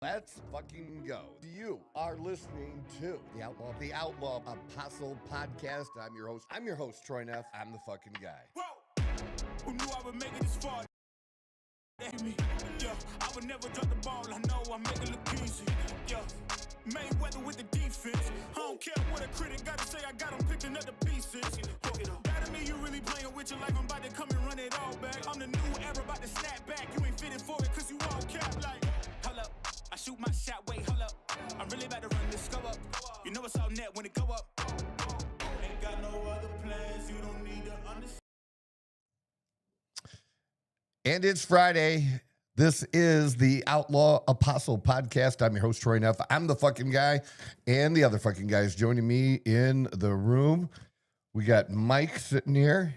Let's fucking go. You are listening to the Outlaw Apostle Podcast. I'm your host, Troy Neff. I'm the fucking guy. Whoa. Who knew I would make it this far? Yeah, I would never drop the ball. I know I make it look easy. Yeah, Mayweather with the defense. I don't care what a critic got to say. I got them picking up the pieces. That me, you really playing with your life. I'm about to come and run it all back. I'm the new era, about to snap back. You ain't fitting for it, cause you all cap like. Hold up, I shoot my shot, wait, hold up. I'm really about to run this go up. You know it's all net when it go up. Ain't got no other plans, you don't need to understand. And it's Friday. This is the Outlaw Apostle Podcast. I'm your host, Troy Neff. I'm the fucking guy, and the other fucking guy is joining me in the room. We got Mike sitting here.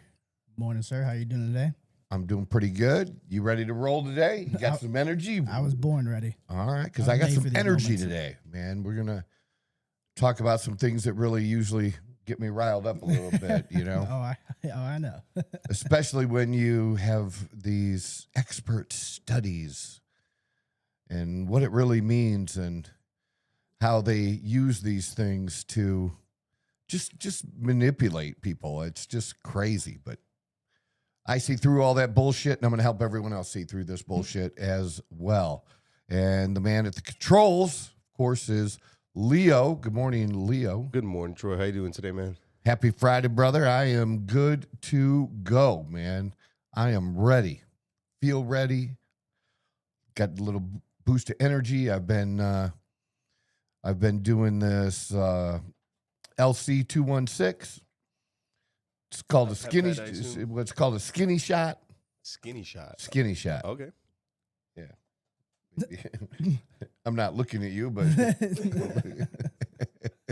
Morning, sir. How you doing today? I'm doing pretty good. You ready to roll today? You got some energy? I was born ready. All right, because I got some energy today, man. We're going to talk about some things that really usually get me riled up a little bit, you know? I know. Especially when you have these expert studies and what it really means and how they use these things to just manipulate people. It's just crazy, but I see through all that bullshit, and I'm going to help everyone else see through this bullshit as well. And the man at the controls, of course, is Leo. Good morning, Leo. Good morning, Troy. How you doing today, man? Happy Friday, brother. I am good to go, man. I am ready. Feel ready. Got a little boost of energy. I've been doing this LC 216. It's called what's called a skinny shot. Skinny shot. Skinny shot. Okay. Yeah. I'm not looking at you, but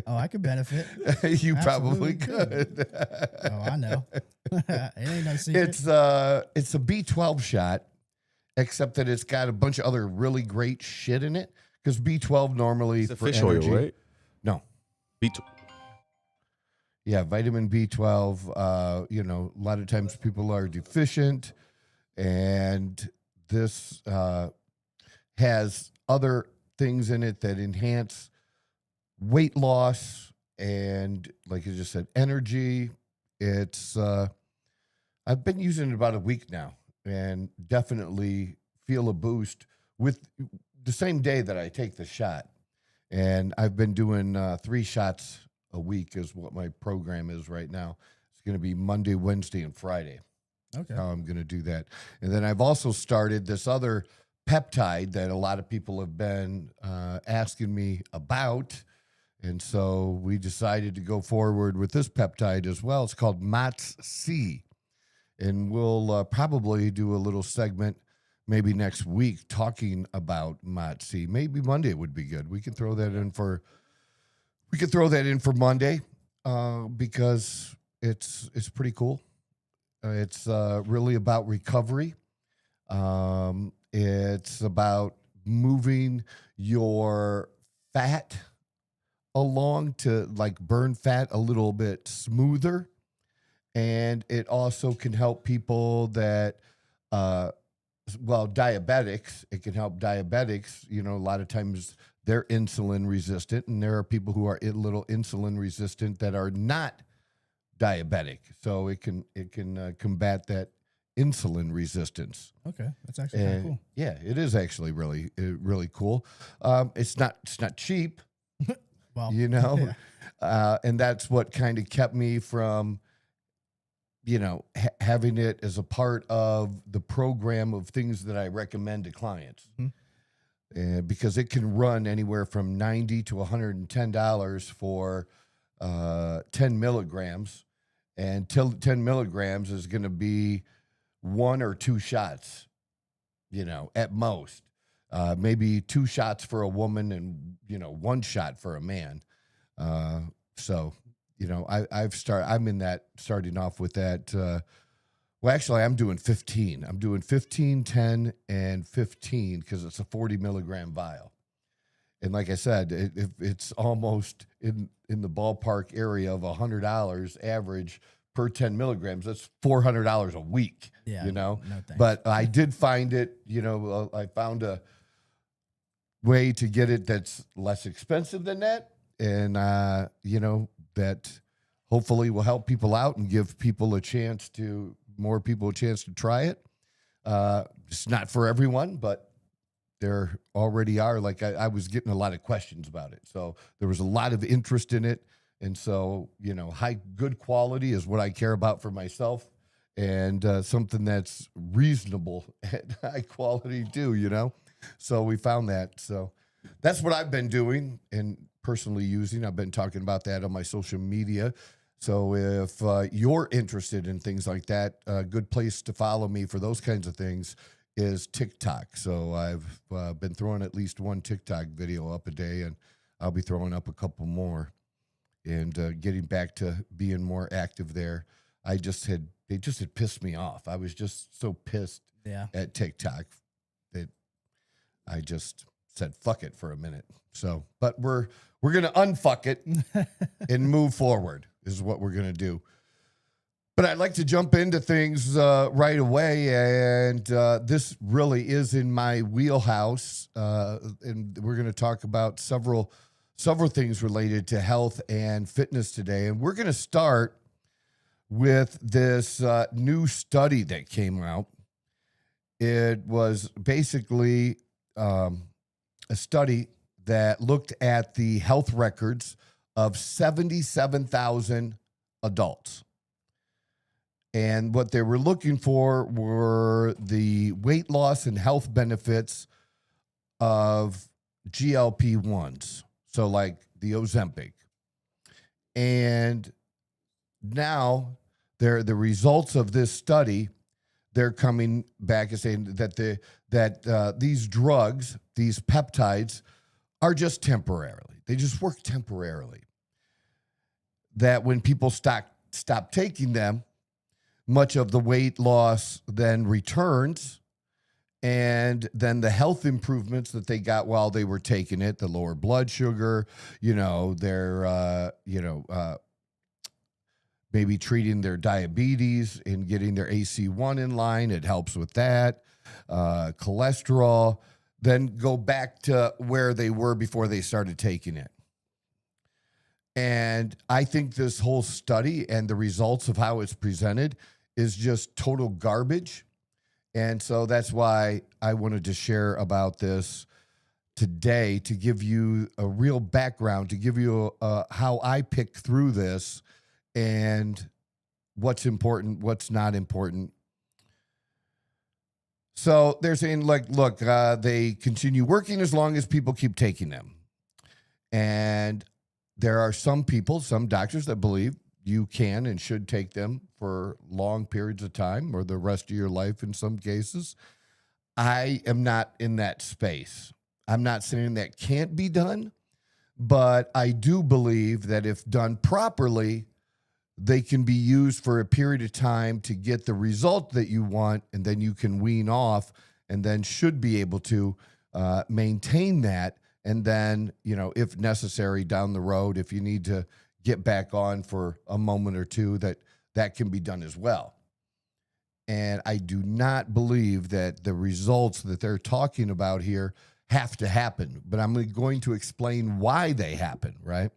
Oh, I could benefit. you Absolutely probably could. Oh, I know. It ain't no secret. It's a B12 shot, except that it's got a bunch of other really great shit in it. Because B12 normally It's a for fish energy, oil, right? No. Yeah, vitamin B12. A lot of times people are deficient, and this has other things in it that enhance weight loss and, like you just said, energy. It's I've been using it about a week now, and definitely feel a boost with the same day that I take the shot. And I've been doing 3 shots a week is what my program is right now. It's going to be Monday, Wednesday, and Friday. Okay. How I'm going to do that. And then I've also started this other peptide that a lot of people have been asking me about. And so we decided to go forward with this peptide as well. It's called MOTS-C. And we'll probably do a little segment maybe next week talking about MOTS-C. Maybe Monday would be good. We can throw that in for Monday because it's pretty cool. It's really about recovery. It's about moving your fat along to like burn fat a little bit smoother. And it also can help people that, diabetics. It can help diabetics. You know, a lot of times they're insulin resistant, and there are people who are a little insulin resistant that are not diabetic. So it can combat that insulin resistance. Okay, that's actually kind of cool. Yeah, it is actually really cool. It's not cheap, Well, you know, yeah. and that's what kind of kept me from, having it as a part of the program of things that I recommend to clients. Mm-hmm. Because it can run anywhere from $90 to $110 for 10 milligrams, and 10 milligrams is going to be 1 or 2 shots, at most. Maybe 2 shots for a woman and 1 shot for a man. I'm starting off with that. Actually, I'm doing 15. I'm doing 15, 10, and 15 because it's a 40 milligram vial. And like I said, it's almost in the ballpark area of $100 average per 10 milligrams. That's $400 a week, Yeah, No thanks. but I did find it, I found way to get it that's less expensive than that. And, that hopefully will help people out and give people more people a chance to try it. It's not for everyone, but there already are. Like I was getting a lot of questions about it. So there was a lot of interest in it. And so, good quality is what I care about for myself, and something that's reasonable at high quality too, So we found that. So that's what I've been doing and personally using. I've been talking about that on my social media. So if you're interested in things like that, a good place to follow me for those kinds of things is TikTok. So I've been throwing at least one TikTok video up a day, and I'll be throwing up a couple more and getting back to being more active there. They just had pissed me off. I was just so pissed at TikTok that I just said, fuck it for a minute. So, but we're going to unfuck it and move forward is what we're going to do. But I'd like to jump into things right away, and this really is in my wheelhouse, and we're going to talk about several things related to health and fitness today, and we're going to start with this new study that came out. It was basically a study that looked at the health records of 77,000 adults. And what they were looking for were the weight loss and health benefits of GLP1's. So like the Ozempic. And now the results of this study, they're coming back and saying that these drugs, these peptides, are just temporarily. They just work temporarily. That when people stop taking them, much of the weight loss then returns, and then the health improvements that they got while they were taking it, the lower blood sugar, their, maybe treating their diabetes and getting their AC1 in line, it helps with that, cholesterol, then go back to where they were before they started taking it. And I think this whole study and the results of how it's presented is just total garbage. And so that's why I wanted to share about this today, to give you a real background, to give you how I pick through this and what's important, what's not important. So they're saying, look, they continue working as long as people keep taking them. And there are some doctors that believe you can and should take them for long periods of time or the rest of your life in some cases. I am not in that space. I'm not saying that can't be done, but I do believe that if done properly, they can be used for a period of time to get the result that you want, and then you can wean off and then should be able to maintain that. And then, if necessary down the road, if you need to get back on for a moment or two, that can be done as well. And I do not believe that the results that they're talking about here have to happen, but I'm going to explain why they happen, right?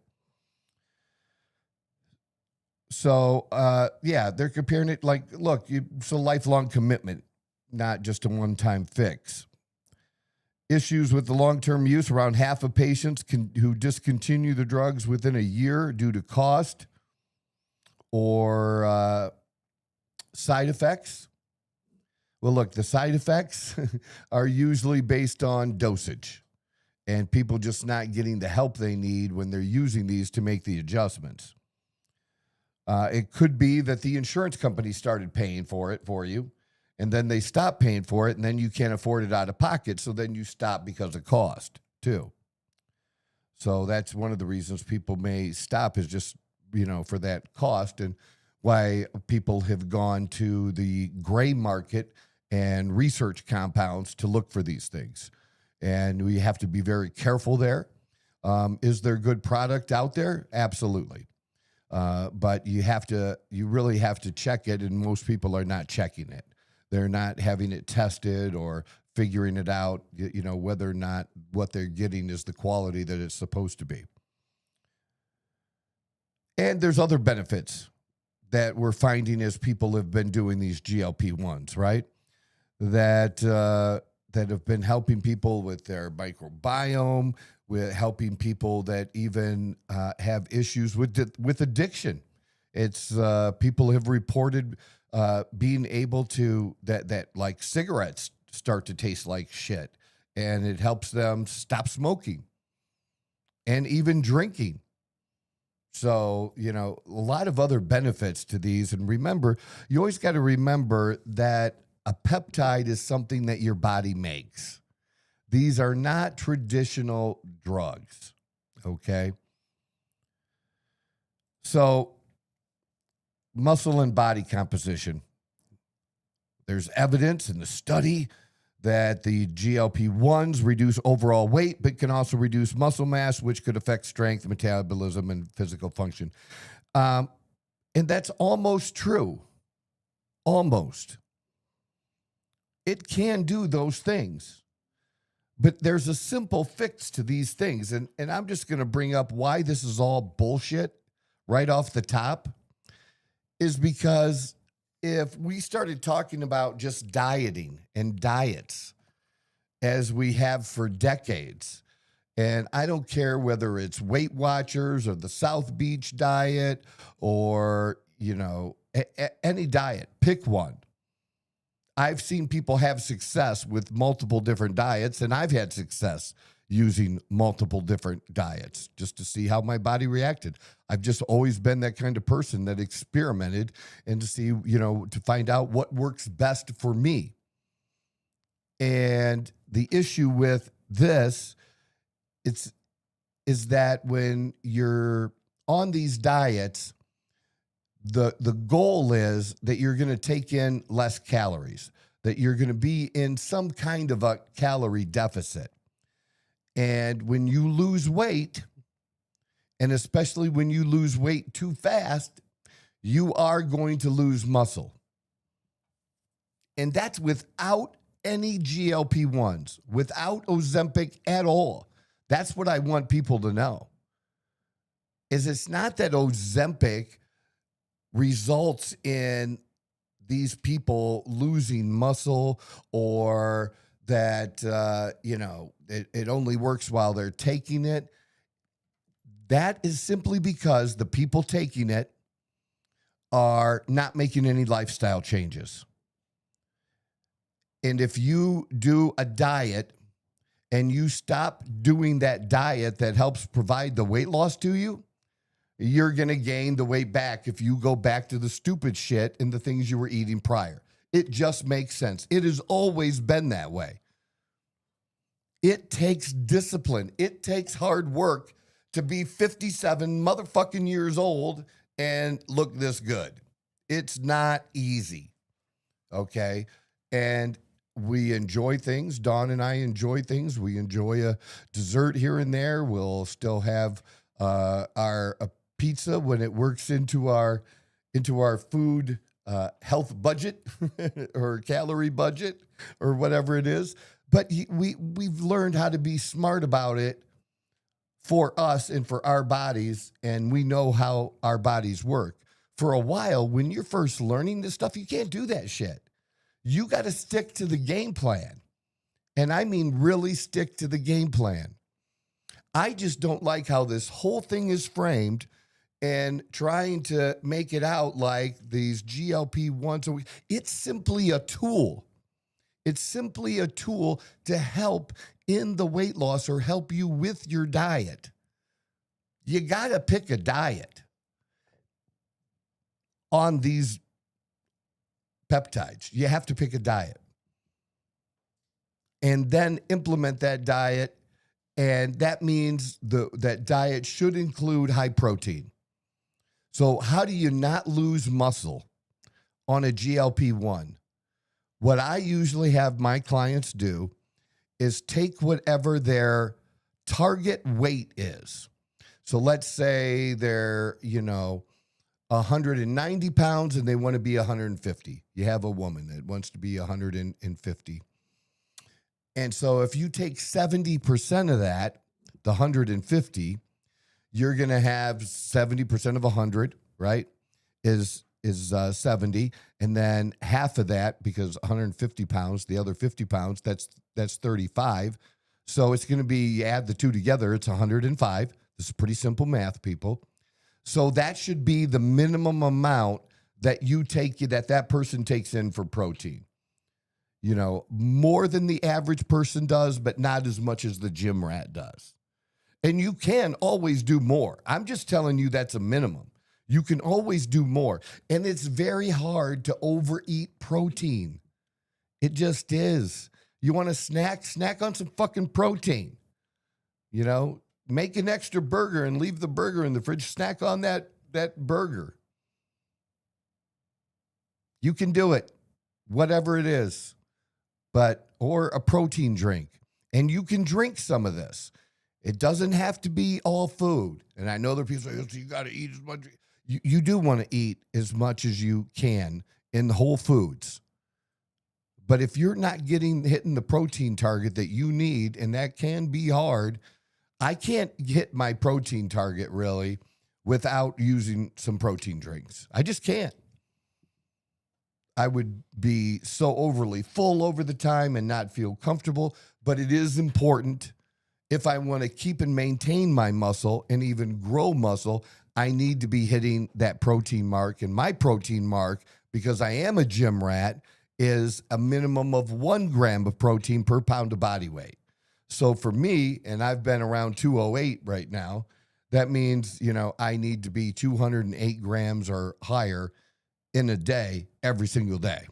So, they're comparing it like, look, it's a lifelong commitment, not just a one-time fix. Issues with the long-term use, around half of patients who discontinue the drugs within a year due to cost or side effects. Well, look, the side effects are usually based on dosage and people just not getting the help they need when they're using these to make the adjustments. It could be that the insurance company started paying for it for you, and then they stop paying for it, and then you can't afford it out of pocket, so then you stop because of cost, too. So that's one of the reasons people may stop, is just, for that cost, and why people have gone to the gray market and research compounds to look for these things. And we have to be very careful there. Is there good product out there? Absolutely. But you really have to check it, and most people are not checking it. They're not having it tested or figuring it out, whether or not what they're getting is the quality that it's supposed to be. And there's other benefits that we're finding as people have been doing these GLP1s, right? That have been helping people with their microbiome, with helping people that even have issues with addiction. It's people have reported being able to that like cigarettes start to taste like shit, and it helps them stop smoking and even drinking. So, a lot of other benefits to these. And remember, you always got to remember that a peptide is something that your body makes. These are not traditional drugs, okay? So, muscle and body composition. There's evidence in the study that the GLP1s reduce overall weight, but can also reduce muscle mass, which could affect strength, metabolism, and physical function. And that's almost true. Almost. It can do those things. But there's a simple fix to these things. And I'm just going to bring up why this is all bullshit right off the top, is because if we started talking about just dieting and diets as we have for decades, and I don't care whether it's Weight Watchers or the South Beach diet or, any diet, pick one. I've seen people have success with multiple different diets, and I've had success using multiple different diets just to see how my body reacted. I've just always been that kind of person that experimented and to see, to find out what works best for me. And the issue with this is that when you're on these diets, the goal is that you're going to take in less calories, that you're going to be in some kind of a calorie deficit. And when you lose weight, and especially when you lose weight too fast, you are going to lose muscle. And that's without any GLP-1s, without Ozempic at all. That's what I want people to know. Is it's not that Ozempic results in these people losing muscle, or that, it only works while they're taking it. That is simply because the people taking it are not making any lifestyle changes. And if you do a diet and you stop doing that diet that helps provide the weight loss to you, you're going to gain the weight back if you go back to the stupid shit and the things you were eating prior. It just makes sense. It has always been that way. It takes discipline. It takes hard work to be 57 motherfucking years old and look this good. It's not easy, okay? And we enjoy things. Dawn and I enjoy things. We enjoy a dessert here and there. We'll still have our pizza when it works into our food health budget or calorie budget or whatever it is. But we've learned how to be smart about it for us and for our bodies, and we know how our bodies work. For a while, when you're first learning this stuff, you can't do that shit. You got to stick to the game plan. And I mean really stick to the game plan. I just don't like how this whole thing is framed and trying to make it out like these GLP-1s. It's simply a tool. It's simply a tool to help in the weight loss or help you with your diet. You got to pick a diet on these peptides. You have to pick a diet and then implement that diet. And that means that diet should include high protein. So how do you not lose muscle on a GLP-1? What I usually have my clients do is take whatever their target weight is. So let's say they're, 190 pounds and they want to be 150. You have a woman that wants to be 150. And so if you take 70% of that, the 150, you're going to have 70% of 100, right? Is 70. And then half of that, because 150 pounds, the other 50 pounds, that's 35. So it's going to be, you add the two together, it's 105. This is pretty simple math, people. So that should be the minimum amount that you take, that person takes in for protein. You know, more than the average person does, but not as much as the gym rat does. And you can always do more. I'm just telling you that's a minimum. You can always do more. And it's very hard to overeat protein. It just is. You want to snack on some fucking protein. You know, make an extra burger and leave the burger in the fridge. Snack on that burger. You can do it, whatever it is. Or a protein drink. And you can drink some of this. It doesn't have to be all food. And I know there are people say, you got to eat as much. You do want to eat as much as you can in whole foods. But if you're not hitting the protein target that you need, and that can be hard, I can't hit my protein target really without using some protein drinks. I just can't. I would be so overly full over the time and not feel comfortable, but it is important. If I want to keep and maintain my muscle and even grow muscle, I need to be hitting that protein mark. And my protein mark, because I am a gym rat, is a minimum of 1 gram of protein per pound of body weight. So for me, and I've been around 208 right now, that means, you know, I need to be 208 grams or higher in a day, every single day.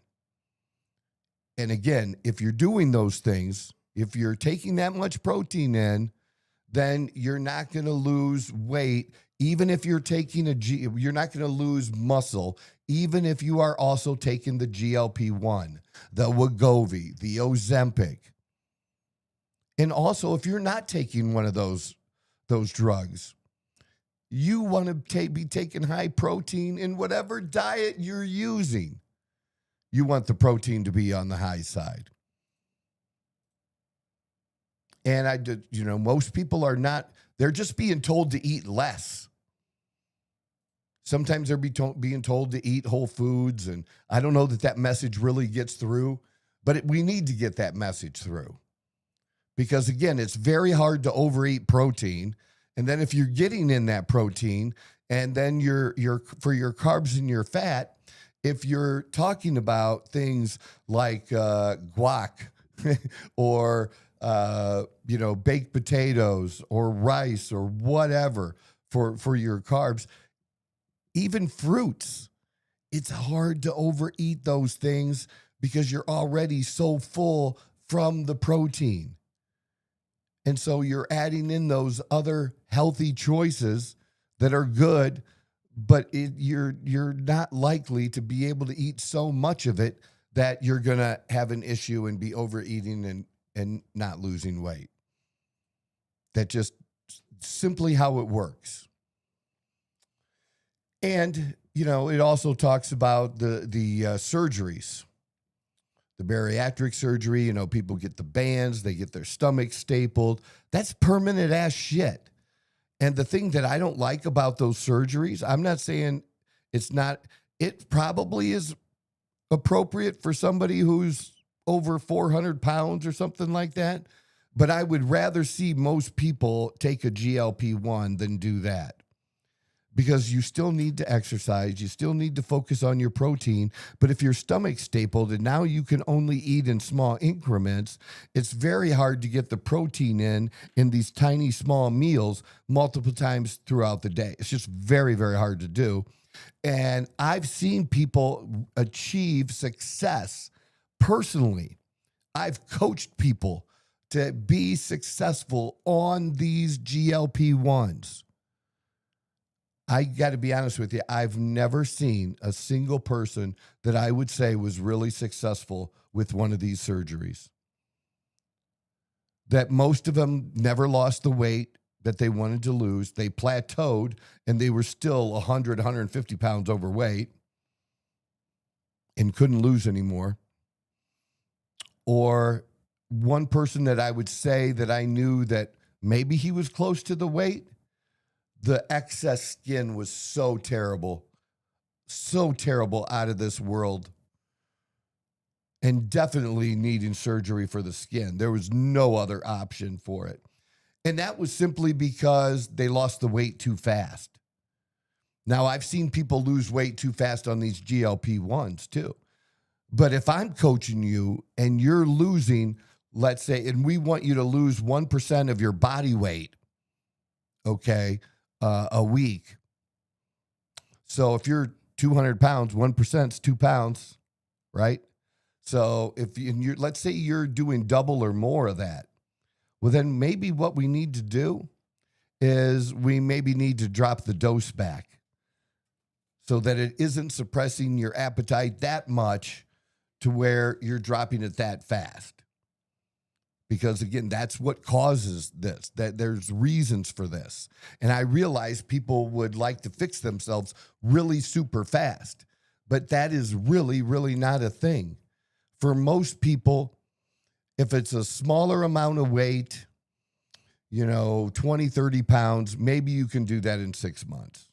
And again, if you're doing those things, if you're taking that much protein in, then you're not going to lose weight. Even if you're taking you're not going to lose muscle, even if you are also taking the GLP1, the Wegovy, the Ozempic. And also, if you're not taking one of those drugs, you want to be taking high protein in whatever diet you're using. You want the protein to be on the high side. And most people are not, they're just being told to eat less. Sometimes they're being told to eat whole foods, and I don't know that message really gets through, but we need to get that message through. Because again, it's very hard to overeat protein. And then if you're getting in that protein, and then for your carbs and your fat, if you're talking about things like guac or baked potatoes or rice or whatever for your carbs, even fruits, it's hard to overeat those things because you're already so full from the protein. And so you're adding in those other healthy choices that are good, but you're not likely to be able to eat so much of it that you're going to have an issue and be overeating and not losing weight. That's just simply how it works. And, it also talks about the surgeries. The bariatric surgery, people get the bands, they get their stomach stapled. That's permanent ass shit. And the thing that I don't like about those surgeries, I'm not saying it probably is appropriate for somebody who's over 400 pounds or something like that. But I would rather see most people take a GLP-1 than do that. Because you still need to exercise, you still need to focus on your protein. But if your stomach's stapled and now you can only eat in small increments, it's very hard to get the protein in these tiny small meals multiple times throughout the day. It's just very, very hard to do. And I've seen people achieve success personally. I've coached people to be successful on these GLP-1s. I got to be honest with you, I've never seen a single person that I would say was really successful with one of these surgeries. That most of them never lost the weight that they wanted to lose. They plateaued and they were still 100, 150 pounds overweight and couldn't lose anymore. Or one person that I would say that I knew that maybe he was close to the weight, the excess skin was so terrible out of this world, and definitely needing surgery for the skin. There was no other option for it. And that was simply because they lost the weight too fast. Now, I've seen people lose weight too fast on these GLP1's too. But if I'm coaching you and you're losing, let's say, and we want you to lose 1% of your body weight, okay, a week. So if you're 200 pounds, 1% is 2 pounds, right? So if you're, let's say you're doing double or more of that, well, then maybe what we need to do is we maybe need to drop the dose back so that it isn't suppressing your appetite that much to where you're dropping it that fast. Because again, that's what causes this, that there's reasons for this. And I realize people would like to fix themselves really super fast, but that is really, really not a thing. For most people, if it's a smaller amount of weight, 20, 30 pounds, maybe you can do that in 6 months.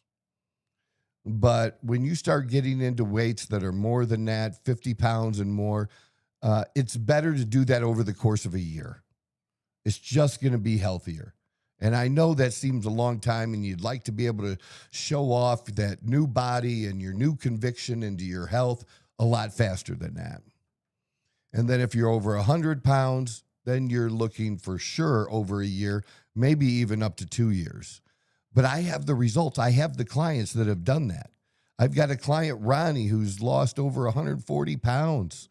But when you start getting into weights that are more than that, 50 pounds and more, it's better to do that over the course of a year. It's just going to be healthier. And I know that seems a long time, and you'd like to be able to show off that new body and your new conviction into your health a lot faster than that. And then if you're over 100 pounds, then you're looking for sure over a year, maybe even up to 2 years. But I have the results. I have the clients that have done that. I've got a client, Ronnie, who's lost over 140 pounds.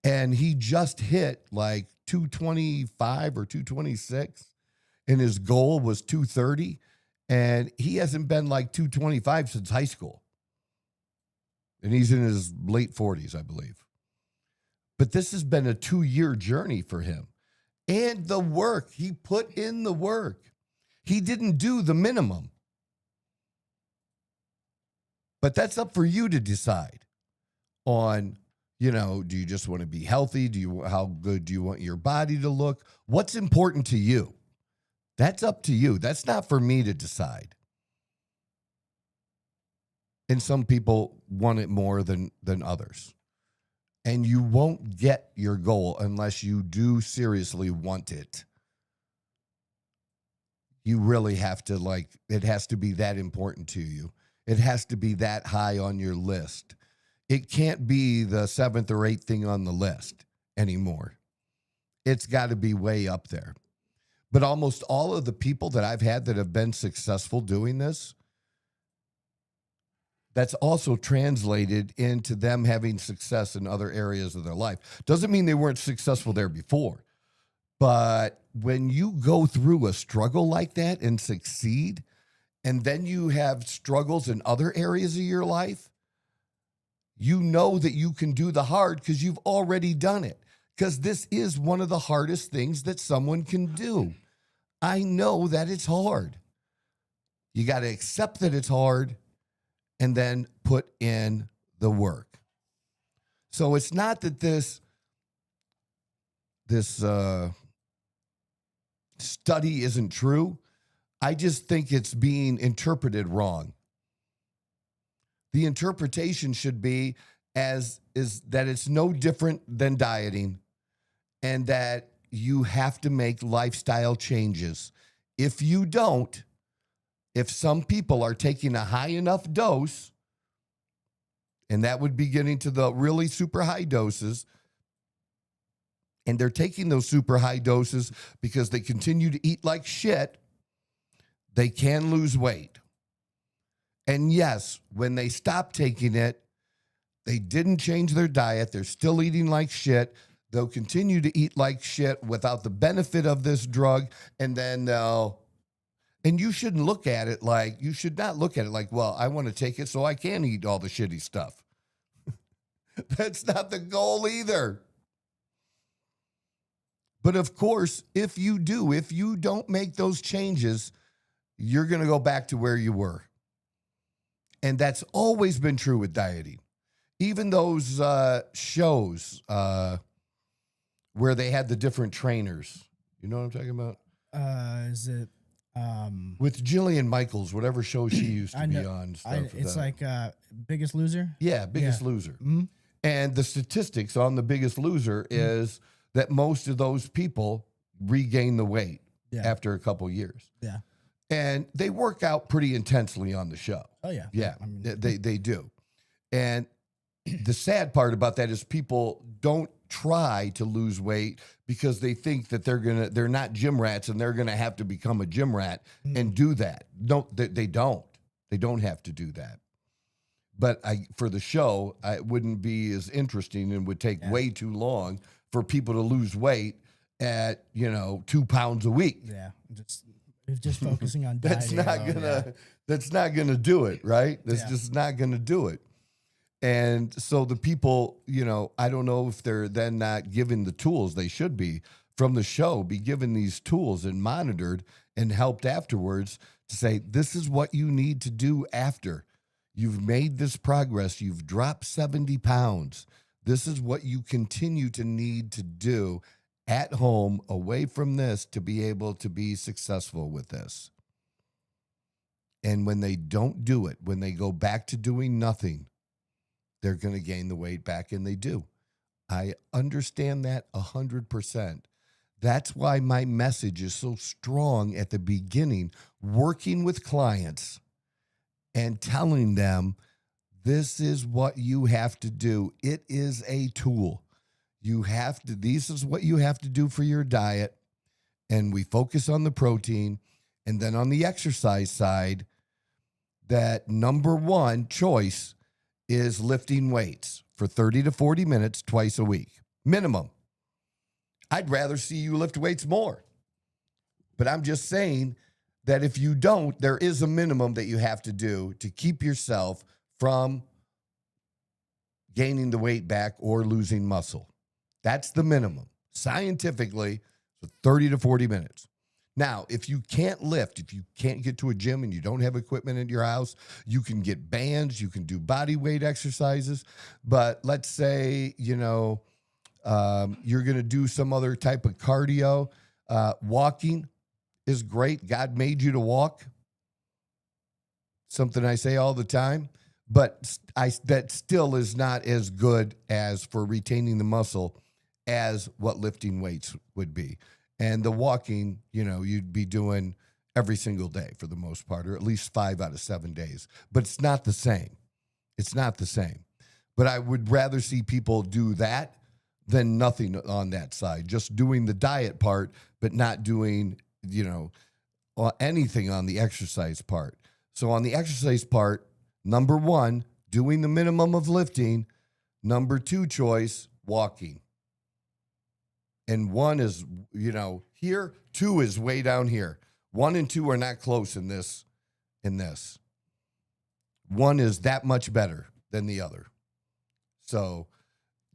And he just hit like 225 or 226. And his goal was 230. And he hasn't been like 225 since high school. And he's in his late 40s, I believe. But this has been a 2-year journey for him. And the work, he put in the work. He didn't do the minimum. But that's up for you to decide on, do you just want to be healthy? How good do you want your body to look? What's important to you? That's up to you. That's not for me to decide. And some people want it more than others. And you won't get your goal unless you do seriously want it. You really have to it has to be that important to you. It has to be that high on your list. It can't be the 7th or 8th thing on the list anymore. It's got to be way up there. But almost all of the people that I've had that have been successful doing this, that's also translated into them having success in other areas of their life. Doesn't mean they weren't successful there before. But when you go through a struggle like that and succeed, and then you have struggles in other areas of your life, you know that you can do the hard because you've already done it. Because this is one of the hardest things that someone can do. I know that it's hard. You got to accept that it's hard and then put in the work. So it's not that this study isn't true. I just think it's being interpreted wrong. The interpretation should be is that it's no different than dieting, and that you have to make lifestyle changes. If you don't, if some people are taking a high enough dose, and that would be getting to the really super high doses, and they're taking those super high doses because they continue to eat like shit, they can lose weight. And yes, when they stop taking it, they didn't change their diet. They're still eating like shit. They'll continue to eat like shit without the benefit of this drug. And then and you shouldn't look at it like, you should not look at it like, well, I want to take it so I can eat all the shitty stuff. That's not the goal either. But of course, if you don't make those changes, you're going to go back to where you were. And that's always been true with dieting. Even those shows where they had the different trainers. You know what I'm talking about? Is it With Jillian Michaels, whatever show she used to be on. Stuff it's like Biggest Loser. Yeah, Biggest Loser. Mm-hmm. And the statistics on the Biggest Loser is that most of those people regain the weight after a couple years. Yeah. And they work out pretty intensely on the show. Oh yeah. Yeah, I mean, they do. And the sad part about that is people don't try to lose weight because they think that they're not gym rats and they're gonna have to become a gym rat and do that. No, they don't. They don't have to do that. But for the show, it wouldn't be as interesting and would take way too long for people to lose weight at 2 pounds a week. Yeah. Just focusing on dieting. That's not gonna do it, right? That's just not gonna do it. And so the people, I don't know if they're then not given the tools they should be from the show, be given these tools and monitored and helped afterwards to say, this is what you need to do after. You've made this progress. You've dropped 70 pounds. This is what you continue to need to do at home, away from this, to be able to be successful with this. And when they don't do it, when they go back to doing nothing, they're going to gain the weight back, and they do. I understand that 100%. That's why my message is so strong at the beginning, working with clients and telling them, this is what you have to do. It is a tool. This is what you have to do for your diet. And we focus on the protein. And then on the exercise side, that number one choice is lifting weights for 30 to 40 minutes twice a week, minimum. I'd rather see you lift weights more. But I'm just saying that if you don't, there is a minimum that you have to do to keep yourself from gaining the weight back or losing muscle. That's the minimum. Scientifically, so 30 to 40 minutes. Now, if you can't lift, if you can't get to a gym and you don't have equipment in your house, you can get bands, you can do body weight exercises. But let's say, you're going to do some other type of cardio. Walking is great. God made you to walk. Something I say all the time. But that still is not as good as for retaining the muscle as what lifting weights would be. And the walking, you'd be doing every single day for the most part, or at least 5 out of 7 days. But it's not the same. It's not the same. But I would rather see people do that than nothing on that side. Just doing the diet part, but not doing, anything on the exercise part. So on the exercise part, number one, doing the minimum of lifting. Number two choice, walking. And one is, here. Two is way down here. 1 and 2 are not close in this. One is that much better than the other. So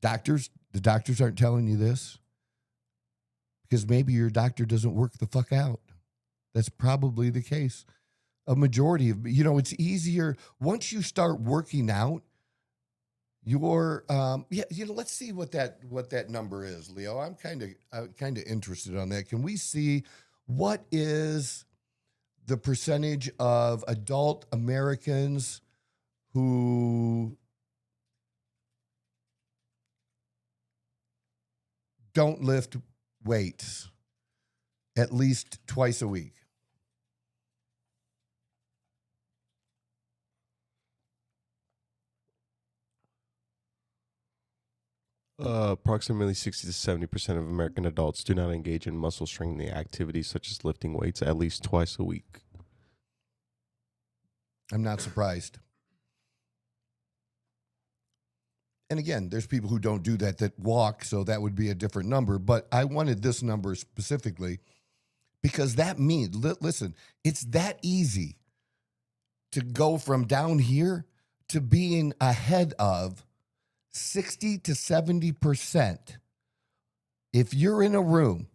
the doctors aren't telling you this because maybe your doctor doesn't work the fuck out. That's probably the case. A majority of, it's easier once you start working out. Let's see what that number is, Leo. I'm kind of interested on that. Can we see what is the percentage of adult Americans who don't lift weights at least twice a week? Approximately 60 to 70% of American adults do not engage in muscle strengthening activities such as lifting weights at least twice a week. I'm not surprised. And again, there's people who don't do that walk, so that would be a different number. But I wanted this number specifically because that means, listen, it's that easy to go from down here to being ahead of 60 to 70%. If you're in a room,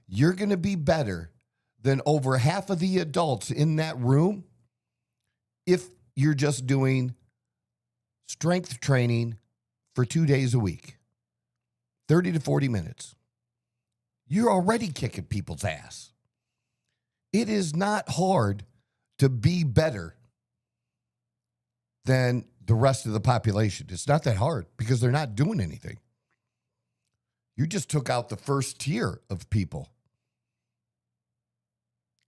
you're going to be better than over half of the adults in that room if you're just doing strength training for 2 days a week, 30 to 40 minutes. you're already kicking people's ass. It is not hard to be better than the rest of the population. It's not that hard because they're not doing anything. You just took out the first tier of people.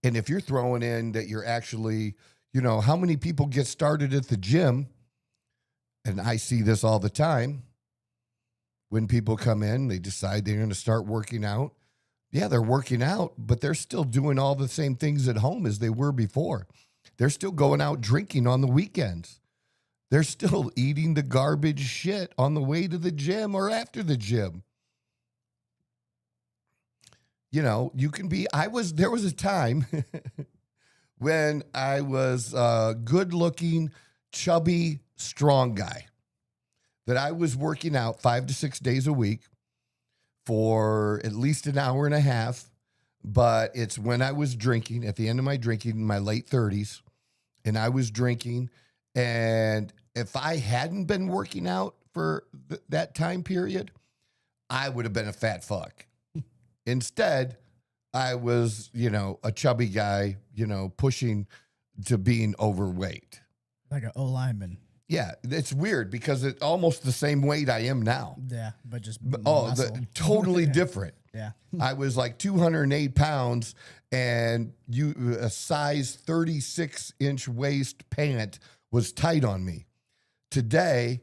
And if you're throwing in that you're actually, how many people get started at the gym? And I see this all the time. When people come in, they decide they're going to start working out. Yeah, they're working out, but they're still doing all the same things at home as they were before. They're still going out drinking on the weekends. They're still eating the garbage shit on the way to the gym or after the gym. You can be, there was a time when I was a good-looking, chubby, strong guy that I was working out 5 to 6 days a week for at least an hour and a half. But it's when I was drinking, at the end of my drinking in my late 30s, and I was drinking. And if I hadn't been working out for that time period, I would have been a fat fuck. Instead, I was, a chubby guy, pushing to being overweight. Like an O lineman. Yeah, it's weird because it's almost the same weight I am now. Yeah, but just totally different. Yeah. I was like 208 pounds and a size 36-inch waist pant was tight on me. Today,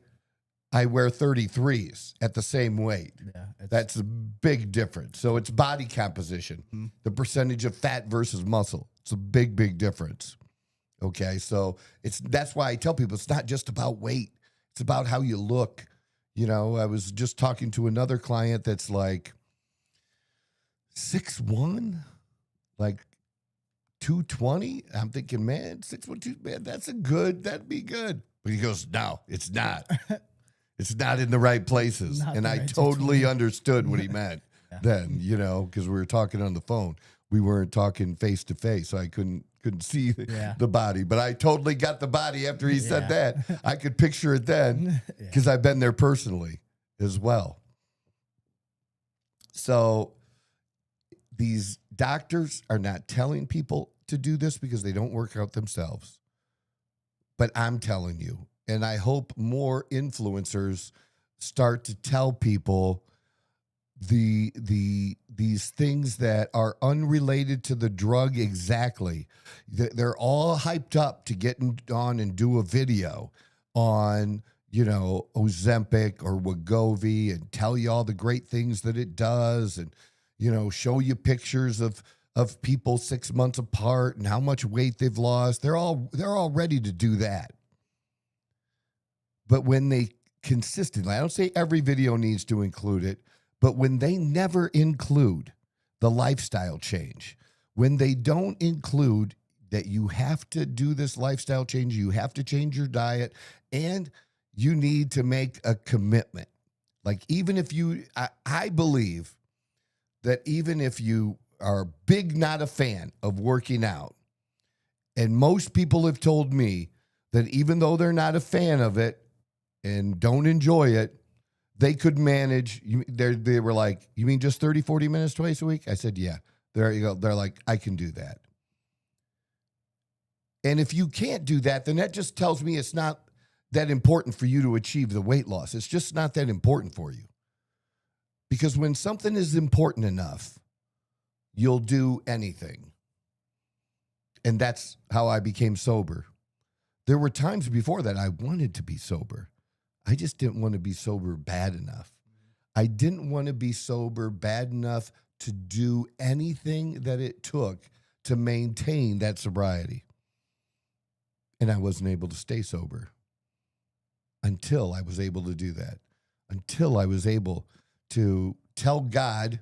I wear 33s at the same weight. Yeah, that's a big difference. So it's body composition, the percentage of fat versus muscle. It's a big, big difference. Okay, so that's why I tell people it's not just about weight. It's about how you look. I was just talking to another client that's like 6'1", like 220. I'm thinking, man, 6'1", man, that'd be good. But he goes, no, it's not. It's not in the right places. And I totally understood what he meant then, because we were talking on the phone. We weren't talking face to face, so I couldn't see the body. But I totally got the body after he said that. I could picture it then because I've been there personally as well. So these doctors are not telling people to do this because they don't work out themselves. But I'm telling you, and I hope more influencers start to tell people these things that are unrelated to the drug exactly. They're all hyped up to get on and do a video on, Ozempic or Wegovy and tell you all the great things that it does and, show you pictures of people 6 months apart and how much weight they've lost. They're all ready to do that. But when they consistently, I don't say every video needs to include it, but when they never include the lifestyle change, when they don't include that you have to do this lifestyle change, you have to change your diet, and you need to make a commitment. Like even if I believe that even if you are not a fan of working out, and most people have told me that even though they're not a fan of it and don't enjoy it, they could manage. They were like, you mean just 30, 40 minutes twice a week? I said, yeah. There you go. They're like, I can do that. And if you can't do that, then that just tells me it's not that important for you to achieve the weight loss. It's just not that important for you. Because when something is important enough, you'll do anything. And that's how I became sober. There were times before that I wanted to be sober. I just didn't want to be sober bad enough. I didn't want to be sober bad enough to do anything that it took to maintain that sobriety. And I wasn't able to stay sober until I was able to do that, until I was able to tell God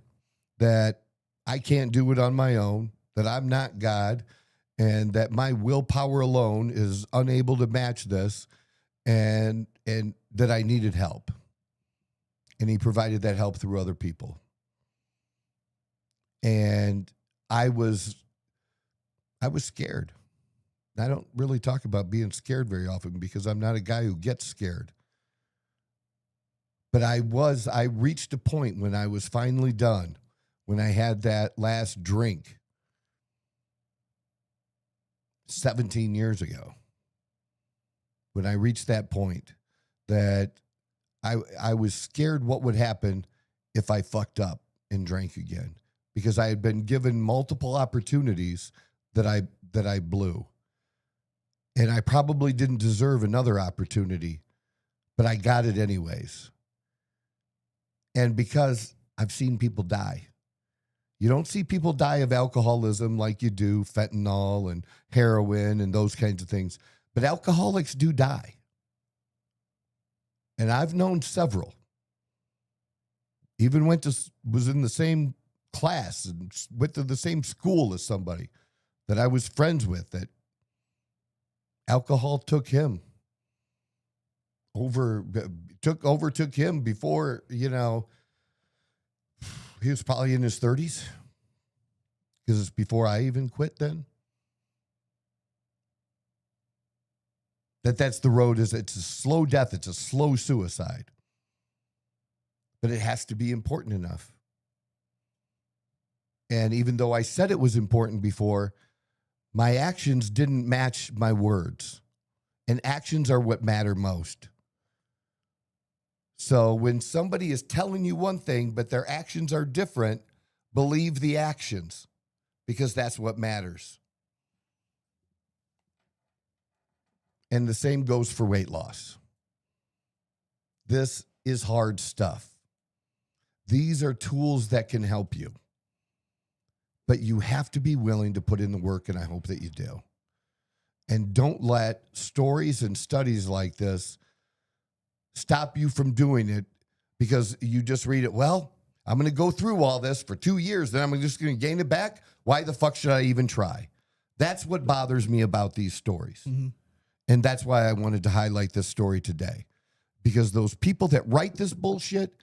that I can't do it on my own, that I'm not God, and that my willpower alone is unable to match this, and that I needed help. And he provided that help through other people. And I was scared. I don't really talk about being scared very often because I'm not a guy who gets scared. But I reached a point when I was finally done when I had that last drink 17 years ago, when I reached that point that I was scared what would happen if I fucked up and drank again, because I had been given multiple opportunities that I blew. And I probably didn't deserve another opportunity, but I got it anyways. And because I've seen people die. You don't see people die of alcoholism like you do fentanyl and heroin and those kinds of things, but alcoholics do die. And I've known several. Even was in the same class and went to the same school as somebody that I was friends with, that alcohol overtook him before, he was probably in his 30s, because it's before I even quit then. That's the road. It's a slow death. It's a slow suicide. But it has to be important enough. And even though I said it was important before, my actions didn't match my words. And actions are what matter most. So when somebody is telling you one thing, but their actions are different, believe the actions, because that's what matters. And the same goes for weight loss. This is hard stuff. These are tools that can help you. But you have to be willing to put in the work, and I hope that you do. And don't let stories and studies like this stop you from doing it because you just read it. Well, I'm going to go through all this for 2 years, then I'm just going to gain it back. Why the fuck should I even try? That's what bothers me about these stories. Mm-hmm. And that's why I wanted to highlight this story today, because those people that write this bullshit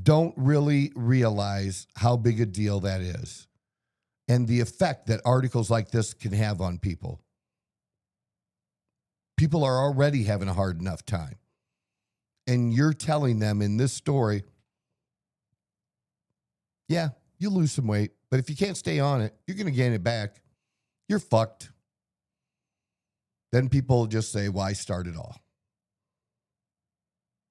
don't really realize how big a deal that is and the effect that articles like this can have on people. People are already having a hard enough time. And you're telling them in this story, yeah, you lose some weight, but if you can't stay on it, you're going to gain it back. You're fucked. Then people just say, why start at all?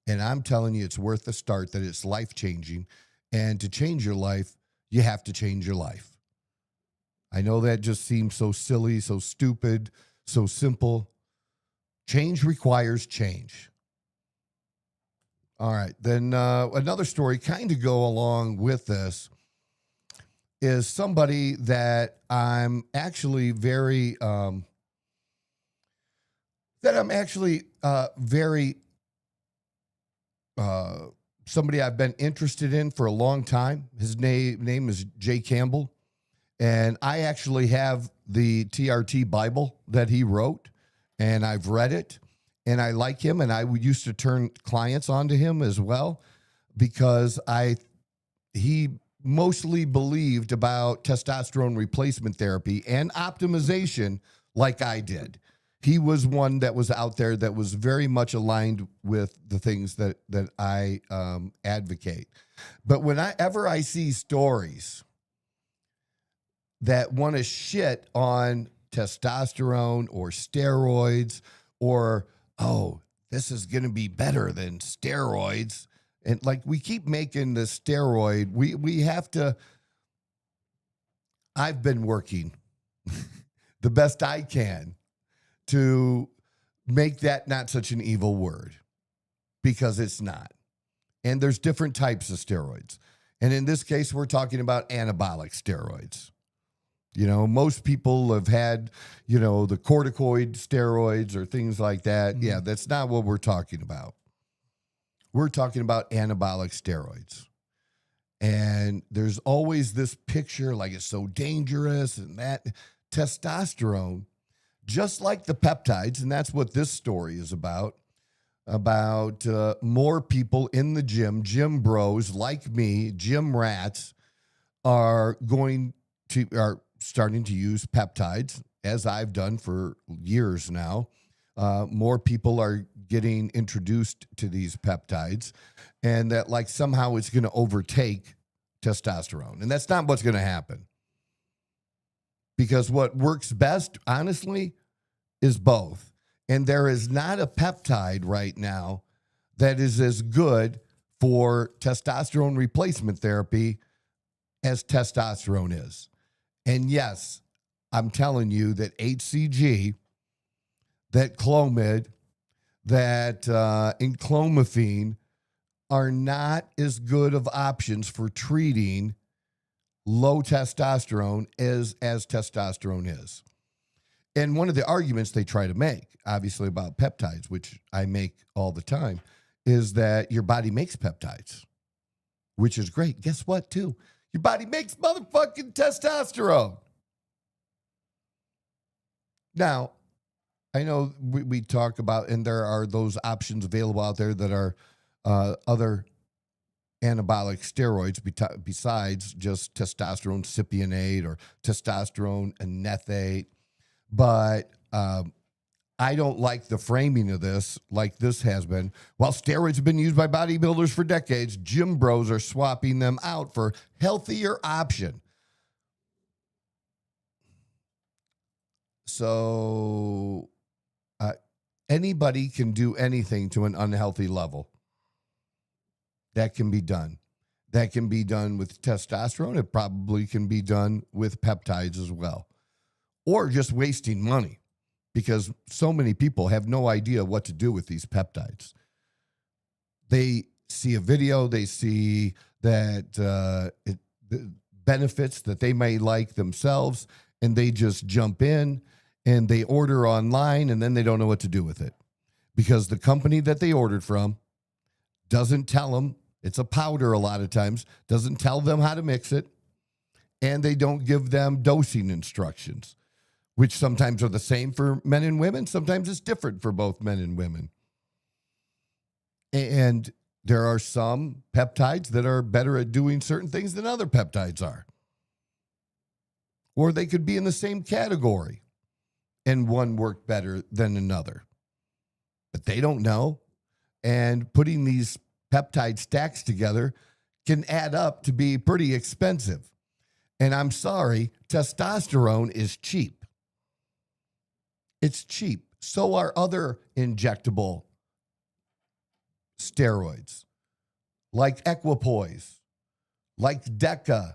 And I'm telling you, it's worth the start, that it's life-changing. And to change your life, you have to change your life. I know that just seems so silly, so stupid, so simple. Change requires change. All right. Then another story kind of go along with this is somebody that I'm actually very somebody I've been interested in for a long time. His name is Jay Campbell. And I actually have the TRT Bible that he wrote, and I've read it, and I like him, and I used to turn clients onto him as well, because he mostly believed about testosterone replacement therapy and optimization like I did. He was one that was out there that was very much aligned with the things that I advocate. But whenever I see stories that want to shit on testosterone or steroids, or, oh, this is going to be better than steroids, and like we keep making the steroid, we have to, I've been working the best I can to make that not such an evil word, because it's not. And there's different types of steroids. And in this case, we're talking about anabolic steroids. Most people have had, the corticoid steroids or things like that. Mm-hmm. Yeah, that's not what we're talking about. We're talking about anabolic steroids. And there's always this picture like it's so dangerous, and that testosterone, just like the peptides, and that's what this story is about more people in the gym bros like me, gym rats, are starting to use peptides, as I've done for years now. More people are getting introduced to these peptides, and that like somehow it's going to overtake testosterone. And that's not what's going to happen. Because what works best, honestly, is both. And there is not a peptide right now that is as good for testosterone replacement therapy as testosterone is. And yes, I'm telling you that HCG, that Clomid, that enclomiphene are not as good of options for treating low testosterone as testosterone is. And one of the arguments they try to make, obviously about peptides, which I make all the time, is that your body makes peptides, which is great. Guess what, too? Your body makes motherfucking testosterone. Now, I know we talk about, and there are those options available out there that are other anabolic steroids besides just testosterone cypionate or testosterone enethate. But I don't like the framing of this like this has been. While steroids have been used by bodybuilders for decades, gym bros are swapping them out for healthier option. So anybody can do anything to an unhealthy level. That can be done. That can be done with testosterone. It probably can be done with peptides as well. Or just wasting money, because so many people have no idea what to do with these peptides. They see a video, they see that the benefits that they may like themselves, and they just jump in and they order online, and then they don't know what to do with it because the company that they ordered from doesn't tell them. It's a powder a lot of times, doesn't tell them how to mix it, and they don't give them dosing instructions, which sometimes are the same for men and women. Sometimes it's different for both men and women. And there are some peptides that are better at doing certain things than other peptides are. Or they could be in the same category and one work better than another. But they don't know. And putting these peptide stacks together can add up to be pretty expensive. And I'm sorry, testosterone is cheap. It's cheap. So are other injectable steroids, like Equipoise, like Deca.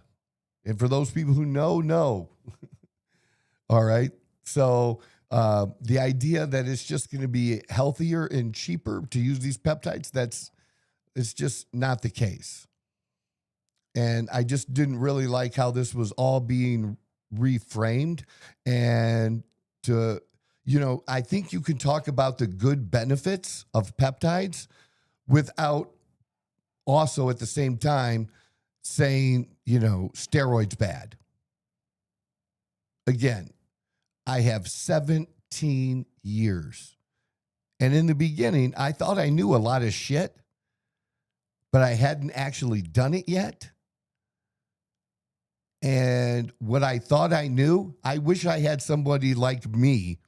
And for those people who know. All right. So the idea that it's just going to be healthier and cheaper to use these peptides, it's just not the case. And I just didn't really like how this was all being reframed. And I think you can talk about the good benefits of peptides without also at the same time saying, steroids bad. Again, I have 17 years. And in the beginning, I thought I knew a lot of shit, but I hadn't actually done it yet. And what I thought I knew, I wish I had somebody like me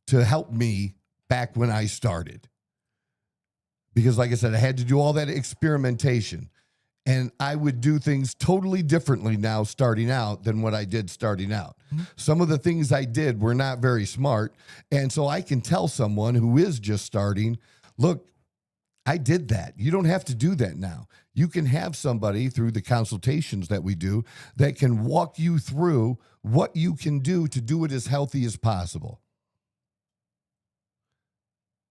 to help me back when I started. Because like I said, I had to do all that experimentation. And I would do things totally differently now starting out than what I did starting out. Mm-hmm. Some of the things I did were not very smart. And so I can tell someone who is just starting, look, I did that. You don't have to do that now. You can have somebody through the consultations that we do that can walk you through what you can do to do it as healthy as possible.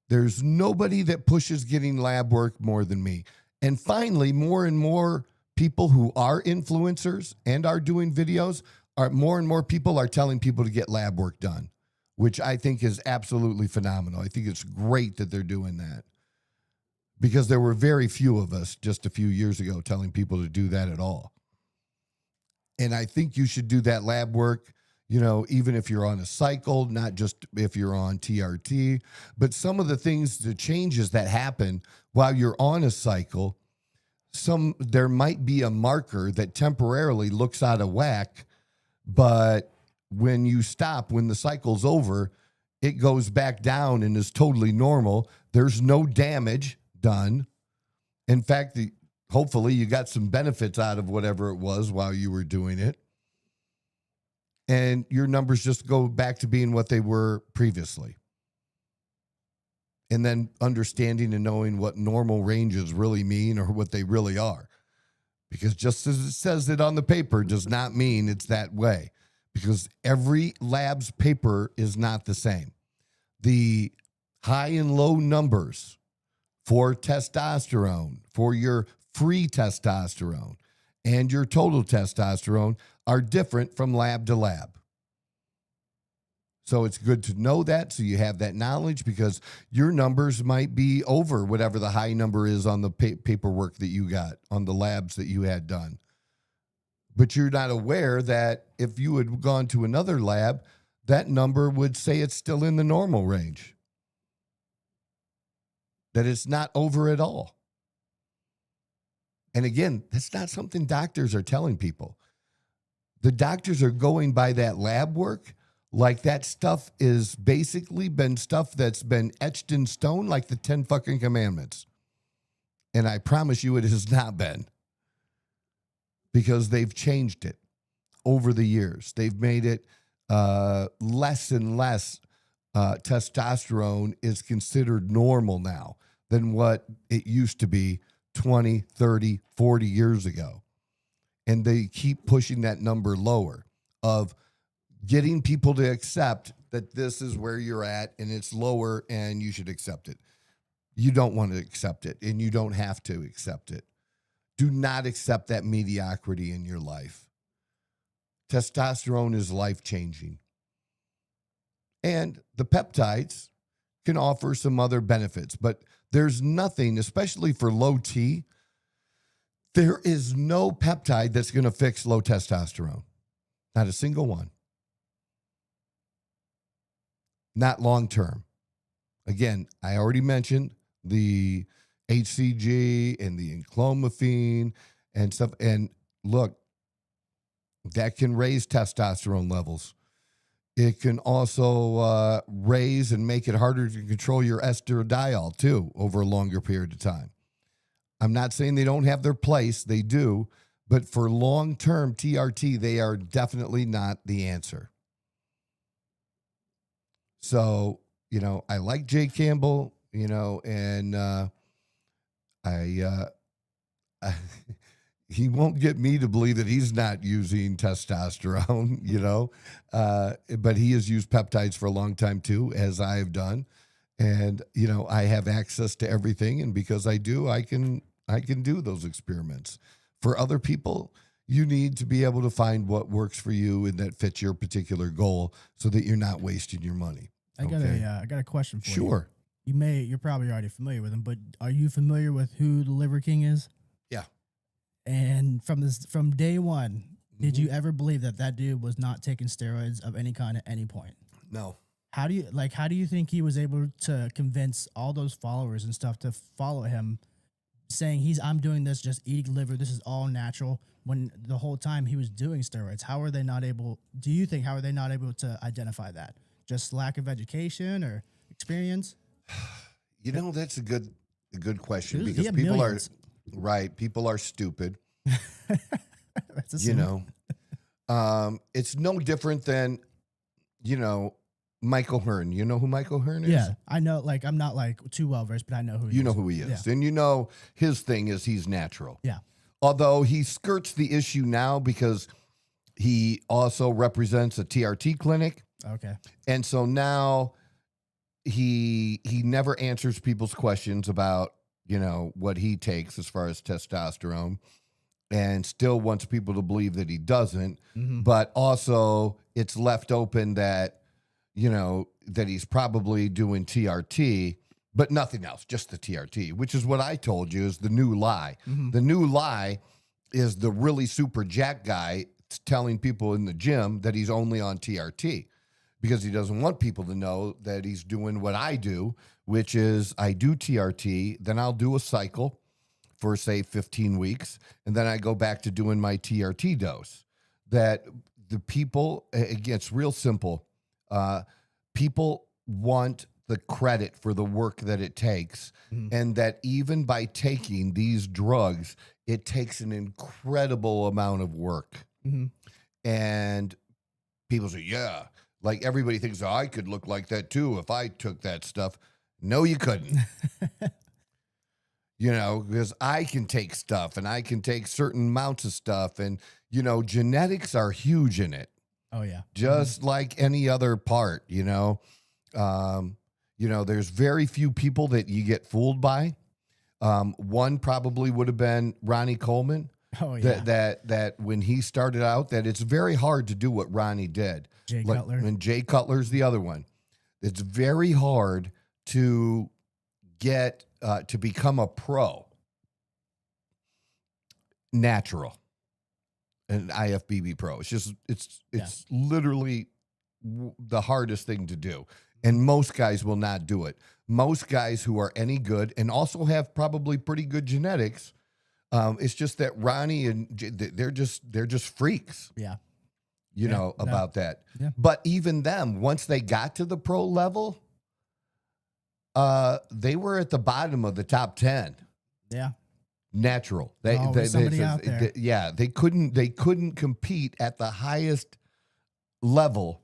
There's nobody that pushes getting lab work more than me. And finally, more and more people who are influencers and are doing videos, more and more people are telling people to get lab work done, which I think is absolutely phenomenal. I think it's great that they're doing that, because there were very few of us just a few years ago telling people to do that at all. And I think you should do that lab work, even if you're on a cycle, not just if you're on TRT, but some of the things, the changes that happen while you're on a cycle, there might be a marker that temporarily looks out of whack, but when you stop, when the cycle's over, it goes back down and is totally normal. There's no damage done. In fact, Hopefully you got some benefits out of whatever it was while you were doing it. And your numbers just go back to being what they were previously. And then understanding and knowing what normal ranges really mean or what they really are. Because just as it says it on the paper does not mean it's that way. Because every lab's paper is not the same. The high and low numbers for testosterone, for your free testosterone, and your total testosterone are different from lab to lab. So it's good to know that so you have that knowledge because your numbers might be over whatever the high number is on the paperwork that you got, on the labs that you had done. But you're not aware that if you had gone to another lab, that number would say it's still in the normal range. That it's not over at all. And again, that's not something doctors are telling people. The doctors are going by that lab work like that stuff is basically been stuff that's been etched in stone like the 10 fucking commandments. And I promise you it has not been. Because they've changed it over the years. They've made it less and less testosterone is considered normal now than what it used to be 20, 30, 40 years ago. And they keep pushing that number lower of getting people to accept that this is where you're at and it's lower and you should accept it. You don't want to accept it and you don't have to accept it. Do not accept that mediocrity in your life. Testosterone is life-changing. And the peptides can offer some other benefits, but there's nothing, especially for low T, there is no peptide that's going to fix low testosterone. Not a single one. Not long-term. Again, I already mentioned the HCG and the enclomiphene and stuff. And look, that can raise testosterone levels. It can also raise and make it harder to control your estradiol too over a longer period of time. I'm not saying they don't have their place. They do. But for long-term TRT, they are definitely not the answer. So, I like Jay Campbell, and he won't get me to believe that he's not using testosterone, but he has used peptides for a long time too, as I have done. And, I have access to everything. And because I do, I can do those experiments. For other people, you need to be able to find what works for you and that fits your particular goal so that you're not wasting your money. I got a question for you. Sure. You're probably already familiar with him, but are you familiar with who the Liver King is? Yeah. And from day one, did you ever believe that dude was not taking steroids of any kind at any point? No. How do you think he was able to convince all those followers and stuff to follow him, saying I'm doing this, just eating liver, this is all natural, when the whole time he was doing steroids? How are they not able to identify that? Just lack of education or experience? That's a good Dude, question because people millions. people are stupid. That's It's no different than, Michael Hearn. You know who Michael Hearn is? Yeah, I know. I'm not too well versed, but I know who he is. You know who he is. Yeah. And his thing is he's natural. Yeah. Although he skirts the issue now because he also represents a TRT clinic. Okay. And so now he never answers people's questions about, what he takes as far as testosterone and still wants people to believe that he doesn't. Mm-hmm. But also it's left open that, that he's probably doing TRT, but nothing else, just the TRT, which is what I told you is the new lie. Mm-hmm. The new lie is the really super jack guy telling people in the gym that he's only on TRT because he doesn't want people to know that he's doing what I do, which is I do TRT, then I'll do a cycle for, say, 15 weeks, and then I go back to doing my TRT dose. That the people, again, it's real simple. People want the credit for the work that it takes, and that even by taking these drugs, it takes an incredible amount of work. And people say, yeah, like everybody thinks, oh, I could look like that too if I took that stuff. No, you couldn't. You know, because I can take stuff and I can take certain amounts of stuff. And, you know, genetics are huge in it. Oh, yeah. Just like any other part, you know. There's very few people that you get fooled by. One probably would have been Ronnie Coleman. Oh, yeah. That when he started out, that it's very hard to do what Ronnie did. Jay Cutler. And Jay Cutler's the other one. It's very hard to get to become a pro natural, an IFBB pro. It's literally the hardest thing to do. And most guys will not do it. Most guys who are any good and also have probably pretty good genetics, it's just that Ronnie and they're just freaks. Yeah. You know about that. Yeah. But even them, once they got to the pro level, they were at the bottom of the top 10. Yeah. Natural. Somebody out there. They couldn't compete at the highest level.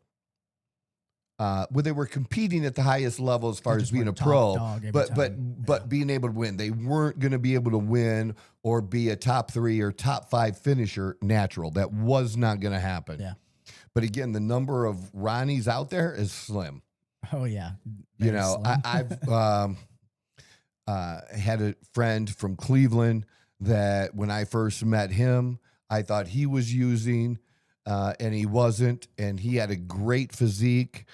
They were competing at the highest level as far as being a pro, but being able to win. They weren't going to be able to win or be a top 3 or top 5 finisher natural. That was not going to happen. Yeah. But again, the number of Ronnies out there is slim. Oh yeah. You know, I've had a friend from Cleveland that when I first met him, I thought he was using, and he wasn't, and he had a great physique.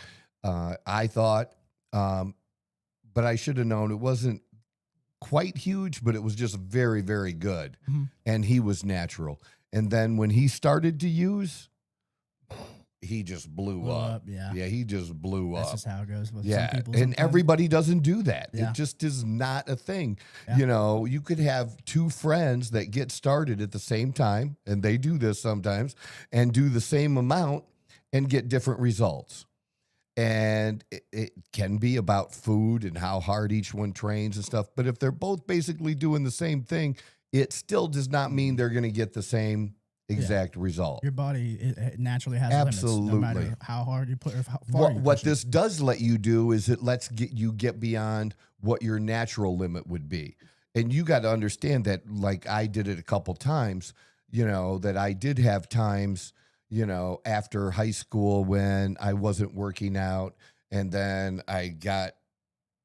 I thought, but I should have known it wasn't quite huge, but it was just very, very good. And he was natural. And then when he started to use, he just blew up. Yeah. Yeah, he just blew up. That's just how it goes with Yeah, some people. and everybody doesn't do that. Yeah. It just is not a thing. Yeah. You know, you could have 2 friends that get started at the same time, and they do this sometimes, and do the same amount and get different results. And it can be about food and how hard each one trains and stuff. But if they're both basically doing the same thing, it still does not mean they're going to get the same exact result. Your body it naturally has Absolutely. limits, no matter how hard you put or how far you What push this does let you do is it lets you get beyond what your natural limit would be. And you got to understand that, like I did it a couple times, you know, that I did have times, you know, after high school when I wasn't working out, and then I got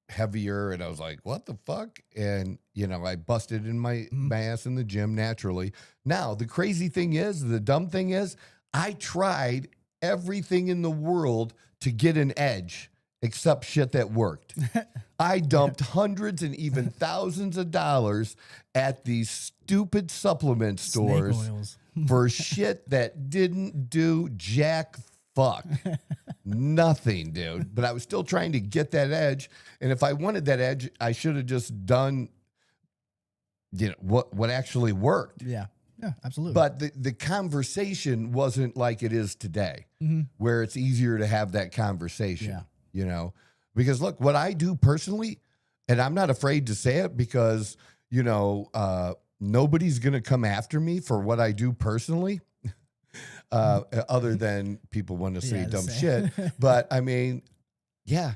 heavier and I was like, what the fuck? And, you know, I busted in my ass in the gym naturally. Now, the crazy thing is, the dumb thing is, I tried everything in the world to get an edge except shit that worked. I dumped hundreds and even thousands of dollars at these stupid supplement stores Snake oils. for shit that didn't do jack fuck. Nothing, dude. But I was still trying to get that edge. And if I wanted that edge, I should have just done, you know, what actually worked. Yeah. Yeah, absolutely. But the conversation wasn't like it is today, where it's easier to have that conversation. Yeah. You know, because look, what I do personally, and I'm not afraid to say it because, you know, nobody's going to come after me for what I do personally, other than people want to say dumb shit. But I mean, yeah,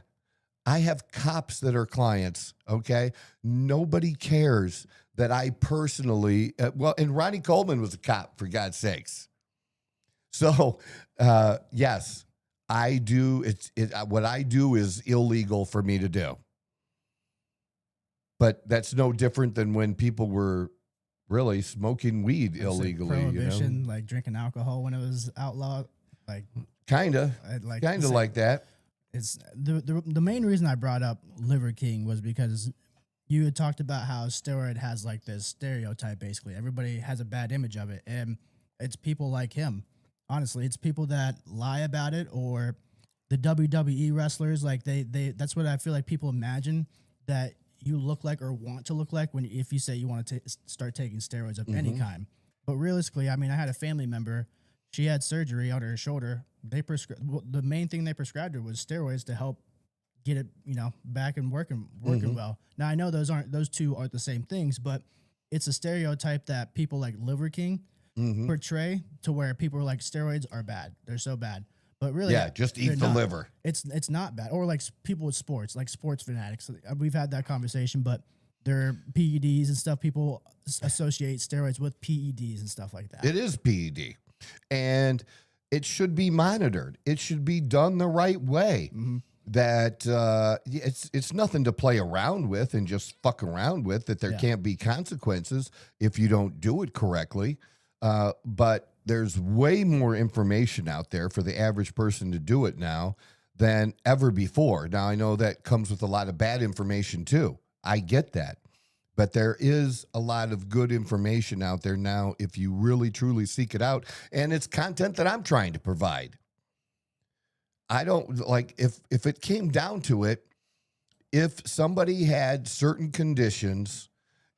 I have cops that are clients. Okay. Nobody cares that I personally, and Ronnie Coleman was a cop, for God's sakes. So, yes. I do. What I do is illegal for me to do. But that's no different than when people were really smoking weed illegally. Like prohibition, you know? like drinking alcohol when it was outlawed. Like kind of like that. It's the main reason I brought up Liver King was because you had talked about how steroid has like this stereotype. Basically, everybody has a bad image of it, and it's people like him. Honestly, it's people that lie about it, or the WWE wrestlers. Like they that's what I feel like people imagine that you look like or want to look like if you say you want to start taking steroids of any kind. But realistically, I mean, I had a family member. She had surgery on her shoulder. The main thing they prescribed her was steroids to help get it, you know, back and working well. Now I know those two aren't the same things, but it's a stereotype that people like Liver King portray to where people are like steroids are bad. They're so bad. But really, Yeah, just eat they're the not. liver. It's not bad. Or like people with sports, like sports fanatics. We've had that conversation, but they're PEDs and stuff. People associate steroids with PEDs and stuff like that. It is PED. And it should be monitored. It should be done the right way. That it's nothing to play around with and just fuck around with, that there can't be consequences if you don't do it correctly. But there's way more information out there for the average person to do it now than ever before. Now, I know that comes with a lot of bad information too. I get that. But there is a lot of good information out there now if you really, truly seek it out. And it's content that I'm trying to provide. I don't like, if it came down to it, if somebody had certain conditions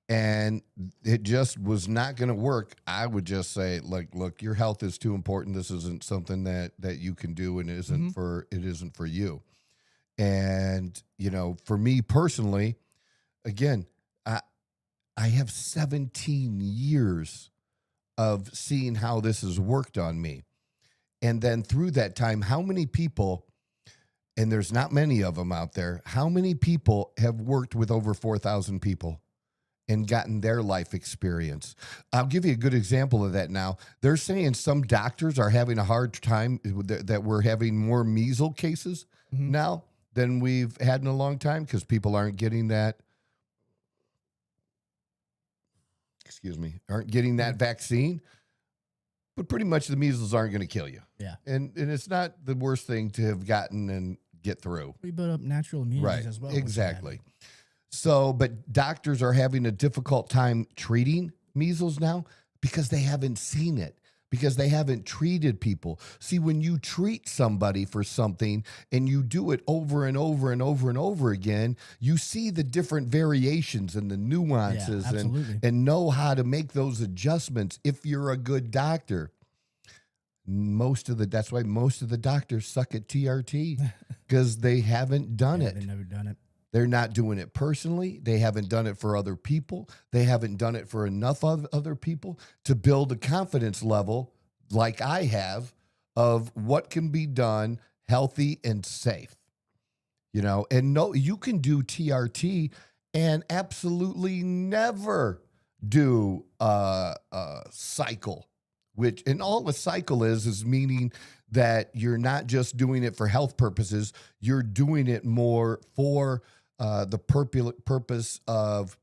and it just was not going to work, I would just say, like, look, your health is too important. This isn't something that you can do, and it isn't for you. And, you know, for me personally, again, I have 17 years of seeing how this has worked on me. And then through that time, how many people, and there's not many of them out there, how many people have worked with over 4,000 people and gotten their life experience? I'll give you a good example of that now. They're saying some doctors are having a hard time, that we're having more measles cases now than we've had in a long time because people aren't getting that. Aren't getting that vaccine, but pretty much the measles aren't going to kill you. Yeah. And it's not the worst thing to have gotten and get through. We build up natural immunity as well. Exactly. So, but doctors are having a difficult time treating measles now because they haven't seen it, because they haven't treated people. See, when you treat somebody for something and you do it over and over and over and over again, you see the different variations and the nuances and know how to make those adjustments if you're a good doctor. That's why most of the doctors suck at TRT because they haven't done it. They've never done it. They're not doing it personally. They haven't done it for other people. They haven't done it for enough other people to build a confidence level like I have of what can be done healthy and safe. You know, and no, you can do TRT and absolutely never do a cycle, and all a cycle is meaning that you're not just doing it for health purposes. You're doing it more for the purpose of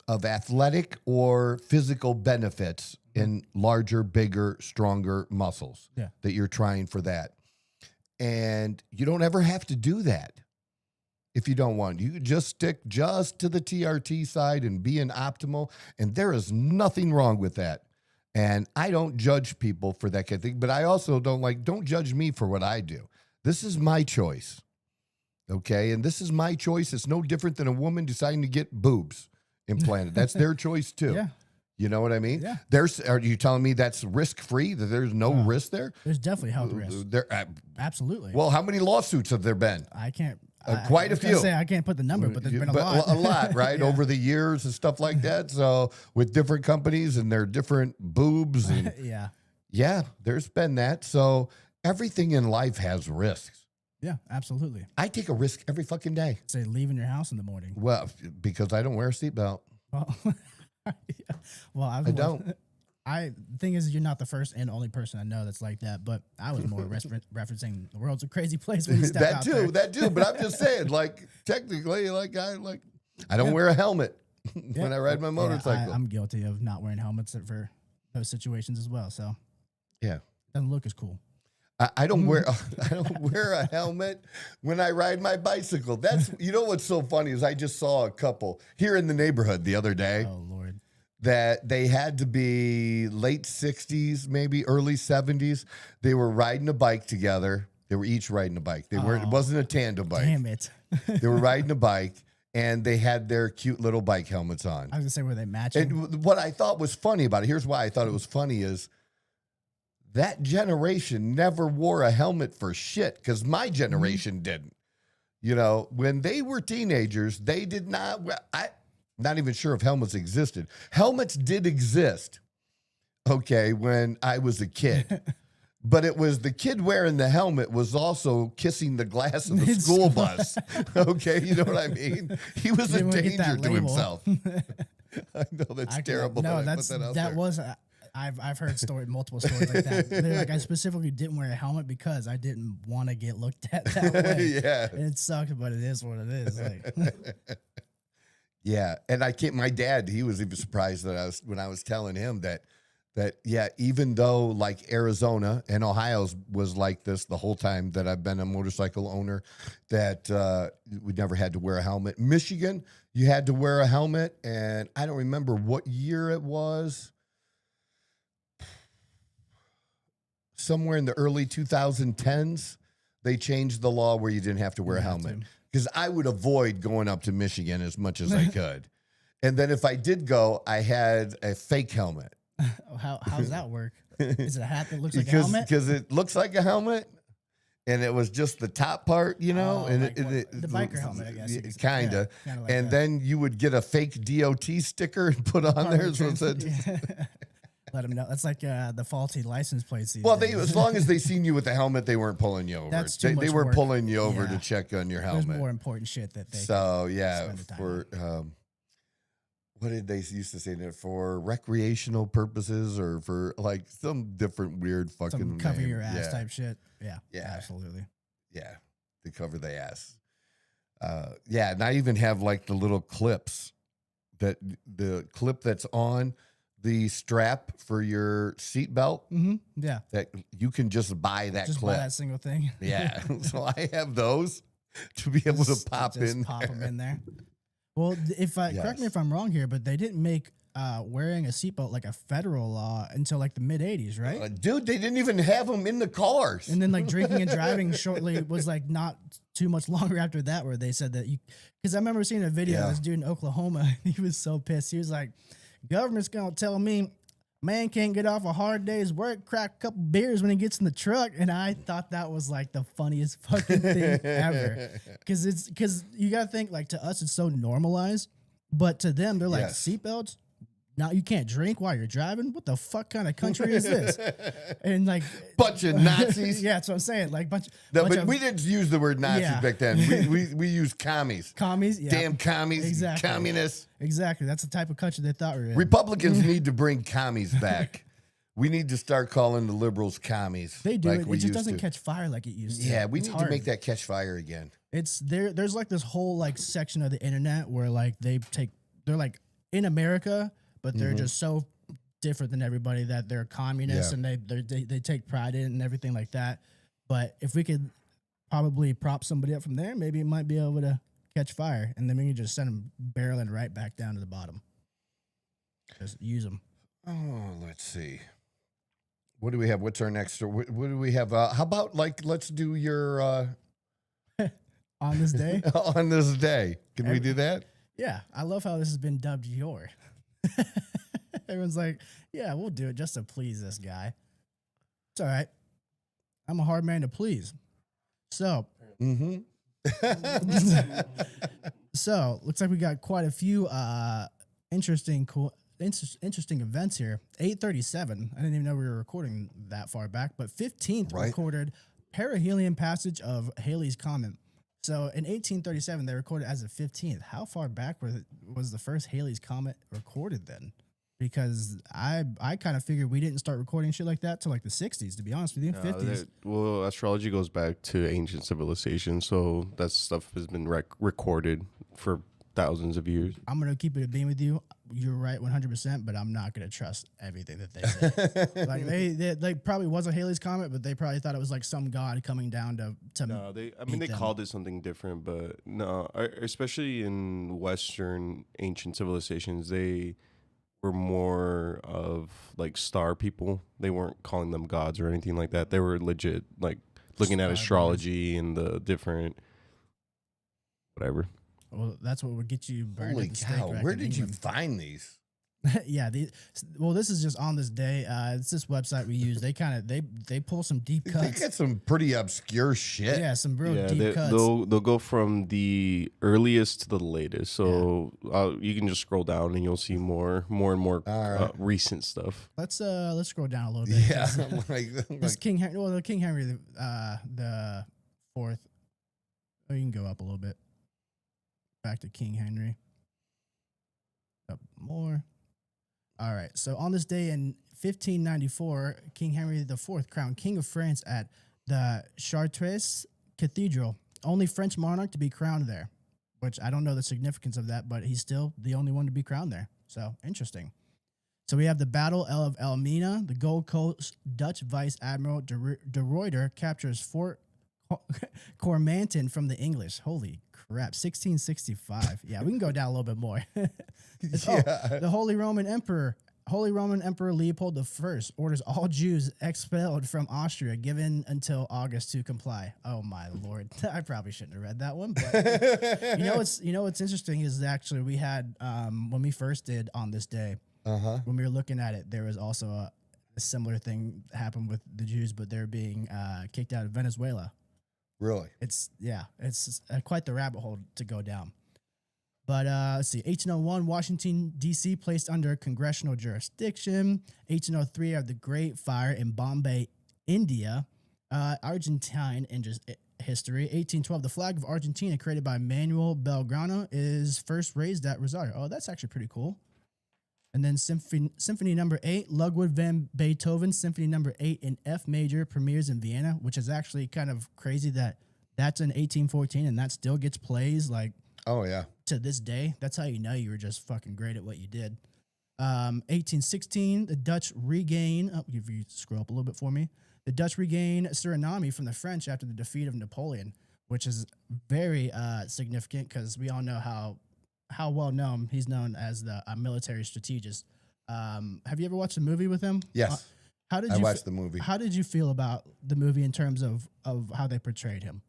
athletic or physical benefits in larger, bigger, stronger muscles that you're trying for that. And you don't ever have to do that if you don't want. You just stick just to the TRT side and being optimal, and there is nothing wrong with that. And I don't judge people for that kind of thing, but I also don't judge me for what I do. This is my choice. Okay, and this is my choice. It's no different than a woman deciding to get boobs implanted. That's their choice too. Yeah. You know what I mean? Yeah. Are you telling me that's risk-free, that there's no risk there? There's definitely health risks. Absolutely. Well, how many lawsuits have there been? I can't. Quite a few. I can't put the number, but there's been a lot. A lot, right? Over the years and stuff like that. So with different companies and their different boobs. And yeah, there's been that. So everything in life has risks. Yeah, absolutely. I take a risk every fucking day. Say leaving your house in the morning. Well, because I don't wear a seatbelt. Well, I don't. The thing is, you're not the first and only person I know that's like that. But I was more referencing the world's a crazy place when you step out there. That too. But I'm just saying, like, technically, I don't wear a helmet when I ride my motorcycle. I'm guilty of not wearing helmets for those situations as well. So doesn't look as cool. I don't wear a helmet when I ride my bicycle. That's, you know what's so funny is I just saw a couple here in the neighborhood the other day. Oh Lord. That they had to be late 60s, maybe early 70s. They were riding a bike together. They were each riding a bike. It wasn't a tandem bike. Damn it. They were riding a bike and they had their cute little bike helmets on. I was gonna say, were they matching? And what I thought was funny about it, here's why I thought it was funny is that generation never wore a helmet for shit because my generation didn't. You know, when they were teenagers, they did not. not even sure if helmets existed. Helmets did exist, okay, when I was a kid. But it was the kid wearing the helmet was also kissing the glass of the school bus. Okay, you know what I mean? He was a danger to himself. I know that's terrible. No, that was. I've heard multiple stories like that. They're like, I specifically didn't wear a helmet because I didn't want to get looked at that way. Yeah, and it sucked, but it is what it is. Like, yeah, and my dad, he was even surprised that when I was telling him that yeah, even though like Arizona and Ohio was like this the whole time that I've been a motorcycle owner, that we never had to wear a helmet. Michigan, you had to wear a helmet, and I don't remember what year it was. Somewhere in the early 2010s, they changed the law where you didn't have to wear a helmet. Because I would avoid going up to Michigan as much as I could. And then if I did go, I had a fake helmet. How's that work? Is it a hat that looks like a helmet? Because it looks like a helmet, and it was just the top part, you know, and like the biker helmet, I guess. Kind of. Yeah, like and that. then you would get a fake DOT sticker and put on there. So it said, let them know. That's like the faulty license plates. Well, as long as they seen you with the helmet, they weren't pulling you over. That's too much They were work. pulling you over to check on your helmet. There's more important shit that they. So yeah, spend the time for what did they used to say there, for recreational purposes or for like some different weird fucking some cover name. your ass type shit. Yeah, Yeah. absolutely. Yeah, to cover the ass. Yeah, and I even have like the little clips the clip that's on the strap for your seatbelt. Mm-hmm. Yeah, That you can just buy that just clip. buy that single thing. Yeah, so I have those to be able to pop in. Pop them in there. Well, correct me if I'm wrong here, but they didn't make wearing a seatbelt like a federal law until like the mid '80s, right? Dude, they didn't even have them in the cars. And then like drinking and driving shortly was like not too much longer after that, where they said that because I remember seeing a video of this dude in Oklahoma. He was so pissed. He was like, "Government's gonna tell me man can't get off a hard day's work, crack a couple beers when he gets in the truck." And I thought that was like the funniest fucking thing ever. Because you gotta think, like, to us it's so normalized, but to them they're like, seatbelts? Now you can't drink while you're driving? What the fuck kind of country is this? And like bunch of Nazis. Yeah, that's what I'm saying. Like bunch but we didn't use the word Nazis back then. We used commies. Commies, yeah. Damn commies. Exactly. Communists. Exactly. That's the type of country they thought we were in. Republicans need to bring commies back. We need to start calling the liberals commies. They do. Like it just doesn't catch fire like it used to. Yeah, we It's need hard. to make that catch fire again. It's there's like this whole like section of the internet where like they're like in America, but they're just so different than everybody that they're communists and they take pride in it and everything like that. But if we could probably prop somebody up from there, maybe it might be able to catch fire, and then we can just send them barreling right back down to the bottom. Just use them. Oh, let's see. What do we have? What's our next? What do we have? How about like let's do your On this day? on this day. Can we do that? Yeah, I love how this has been dubbed your. Everyone's like, yeah, we'll do it just to please this guy. It's all right. I'm a hard man to please. So, so looks like we got quite a few interesting events here. 837. I didn't even know we were recording that far back, but 15th recorded perihelion passage of Halley's Comet. So in 1837, they recorded as the 15th. How far back was the first Halley's Comet recorded then? Because I kind of figured we didn't start recording shit like that till like the 60s, to be honest with you, 50s. Well, astrology goes back to ancient civilization, so that stuff has been recorded for thousands of years. I'm going to keep it a beam with you. You're right 100%, but I'm not going to trust everything that they say. Like they probably was a Halley's Comet, but they probably thought it was like some god coming down to No, they called it something different, but no, especially in Western ancient civilizations, they were more of like star people. They weren't calling them gods or anything like that. They were legit like looking at astrology and the different whatever. Well, that's what would get you burned. Holy at the stake cow! back Where in did you England. find these? Yeah. Well, this is just on this day. It's this website we use. They kind of they pull some deep They cuts. get some pretty obscure shit. Yeah, some real Yeah, deep cuts. they'll go from the earliest to the latest. So you can just scroll down and you'll see more and more All right. recent stuff. Let's scroll down a little bit. Yeah. 'Cause This King Henry, well, the King Henry the fourth. Oh, you can go up a little bit. Back to King Henry. Up more. All right. So on this day in 1594, King Henry IV crowned King of France at the Chartres Cathedral. Only French monarch to be crowned there, which I don't know the significance of that, but he's still the only one to be crowned there. So interesting. So we have the Battle of Elmina. The Gold Coast Dutch Vice Admiral de Ruyter captures Fort Cormanton from the English. Holy crap, 1665. Yeah, we can go down a little bit more. The Holy Roman Emperor Leopold I orders all Jews expelled from Austria, given until August to comply. Oh my lord, I probably shouldn't have read that one. But you know what's interesting is actually we had when we first did on this day, when we were looking at it, there was also a similar thing happened with the Jews, but they're being kicked out of Venezuela. Really? It's quite the rabbit hole to go down. But let's see, 1801, Washington, D.C. placed under congressional jurisdiction. 1803, of the Great Fire in Bombay, India. Argentine history. 1812, the flag of Argentina, created by Manuel Belgrano, is first raised at Rosario. Oh, that's actually pretty cool. And then Symphony Number 8, Ludwig van Beethoven, Symphony Number 8 in F major, premieres in Vienna, which is actually kind of crazy that that's in 1814 and that still gets plays like. Oh yeah. To this day. That's how you know you were just fucking great at what you did. 1816, the Dutch regain. Oh, if you scroll up a little bit for me, the Dutch regain Suriname from the French after the defeat of Napoleon, which is very significant because we all know how well known he's known as the military strategist. Have you ever watched a movie with him? Yes. I watched the movie. How did you feel about the movie in terms of how they portrayed him?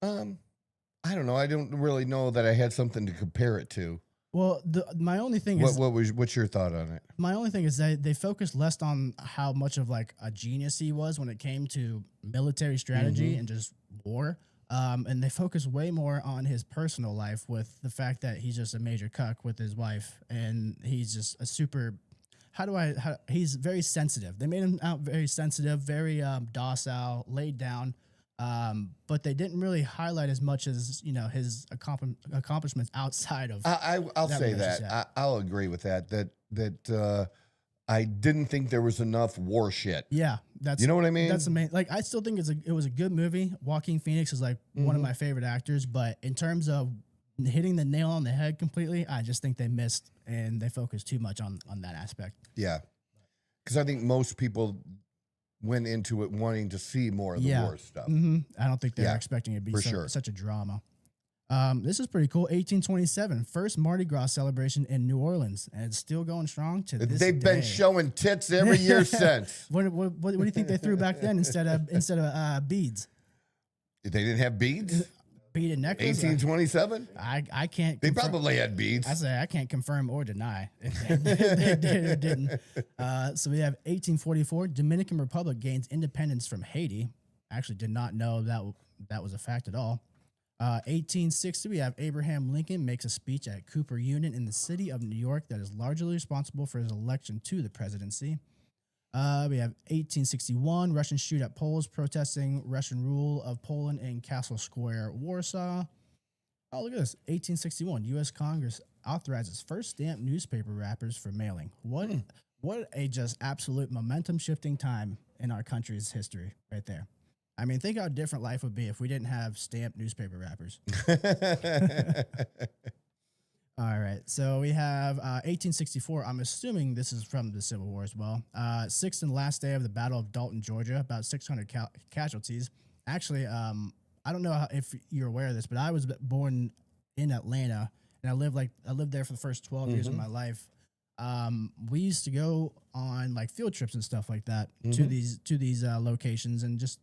I don't know. I don't really know that I had something to compare it to. Well, my only thing is what's your thought on it? My only thing is that they focused less on how much of like a genius he was when it came to military strategy and just war. And they focus way more on his personal life with the fact that he's just a major cuck with his wife and he's just a super. He's very sensitive. They made him out very sensitive, very docile, laid down. But they didn't really highlight as much as his accomplishments outside of. I'll say that. I'll agree with that. That I didn't think there was enough war shit. Yeah, that's what I mean. That's the main. Like I still think it was a good movie. Joaquin Phoenix is like one of my favorite actors, but in terms of hitting the nail on the head completely, I just think they missed and they focused too much on that aspect. Yeah, because I think most people went into it wanting to see more of the war stuff. I don't think they were expecting it to be such a drama. This is pretty cool. 1827, first Mardi Gras celebration in New Orleans, and it's still going strong to this day. They've been showing tits every year since. What do you think they threw back then instead of beads? They didn't have beads? Beaded necklace? 1827? I can't. They probably had beads. I say I can't confirm or deny if they did or didn't. So we have 1844, Dominican Republic gains independence from Haiti. Actually, did not know that was a fact at all. 1860, we have Abraham Lincoln makes a speech at Cooper Union in the city of New York that is largely responsible for his election to the presidency. We have 1861, Russians shoot at Poles protesting Russian rule of Poland in Castle Square, Warsaw. Oh, look at this. 1861, U.S. Congress authorizes first stamped newspaper wrappers for mailing. What a just absolute momentum-shifting time in our country's history right there. I mean, think how different life would be if we didn't have stamped newspaper wrappers. All right, so we have 1864. I'm assuming this is from the Civil War as well. Sixth and last day of the Battle of Dalton, Georgia. About 600 casualties. Actually, I don't know if you're aware of this, but I was born in Atlanta, and I lived there for the first 12 years of my life. We used to go on like field trips and stuff like that to these locations, and just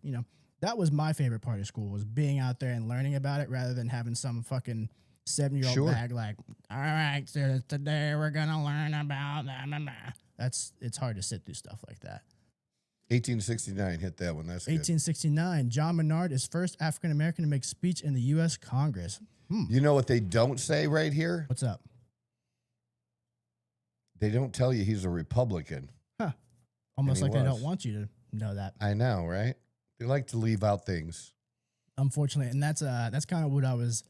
that was my favorite part of school, was being out there and learning about it rather than having some fucking 7-year-old Sure. bag, like, all right, so today we're going to learn about that. It's hard to sit through stuff like that. 1869 hit that one. That's good. 1869, John Menard is first African-American to make speech in the U.S. Congress. You know what they don't say right here? What's up? They don't tell you he's a Republican. Almost And like he they was. don't want you to know that. I know, right? They like to leave out things. Unfortunately, and that's kind of what I was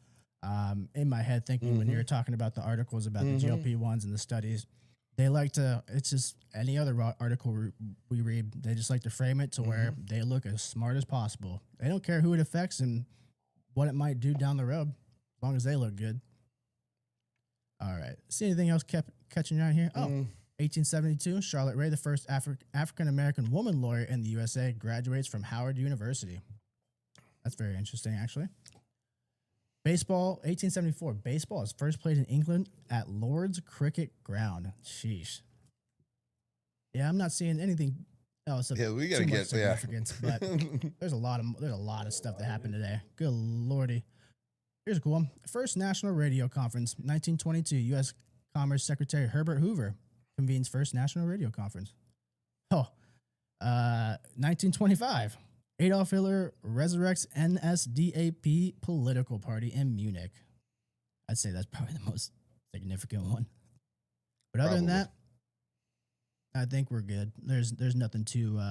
in my head thinking when you were talking about the articles about the GLP1's and the studies. They like to, it's just any other article we read, they just like to frame it to where they look as smart as possible. They don't care who it affects and what it might do down the road, as long as they look good. All right. See anything else kept catching your eye here? Oh, 1872, Charlotte Ray, the first African-American woman lawyer in the USA, graduates from Howard University. That's very interesting, actually. Baseball, 1874. Baseball is first played in England at Lord's Cricket Ground. Sheesh. Yeah, I'm not seeing anything else of Yeah, we gotta too much get significance, but there's a lot of stuff that happened today. Good lordy. Here's a cool one. First National Radio Conference, 1922. U.S. Commerce Secretary Herbert Hoover convenes first National Radio Conference. 1925. Adolf Hitler resurrects NSDAP political party in Munich. I'd say that's probably the most significant one. But other than that, I think we're good. There's nothing too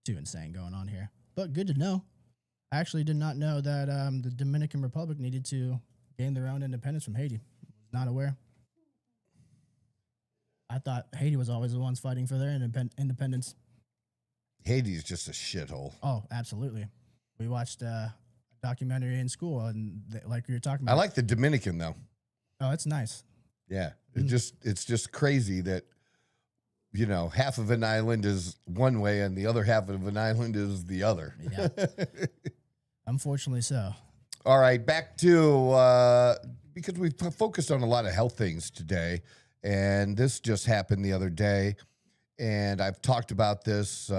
insane going on here. But good to know. I actually did not know that the Dominican Republic needed to gain their own independence from Haiti. Not aware. I thought Haiti was always the ones fighting for their independence. Haiti's just a shithole. Oh, absolutely. We watched a documentary in school, and like we were talking about. I like the Dominican though. Oh, it's nice. Yeah, it's just crazy that half of an island is one way and the other half of an island is the other. Yeah. Unfortunately, so. All right, back to because we've focused on a lot of health things today, and this just happened the other day. And I've talked about this.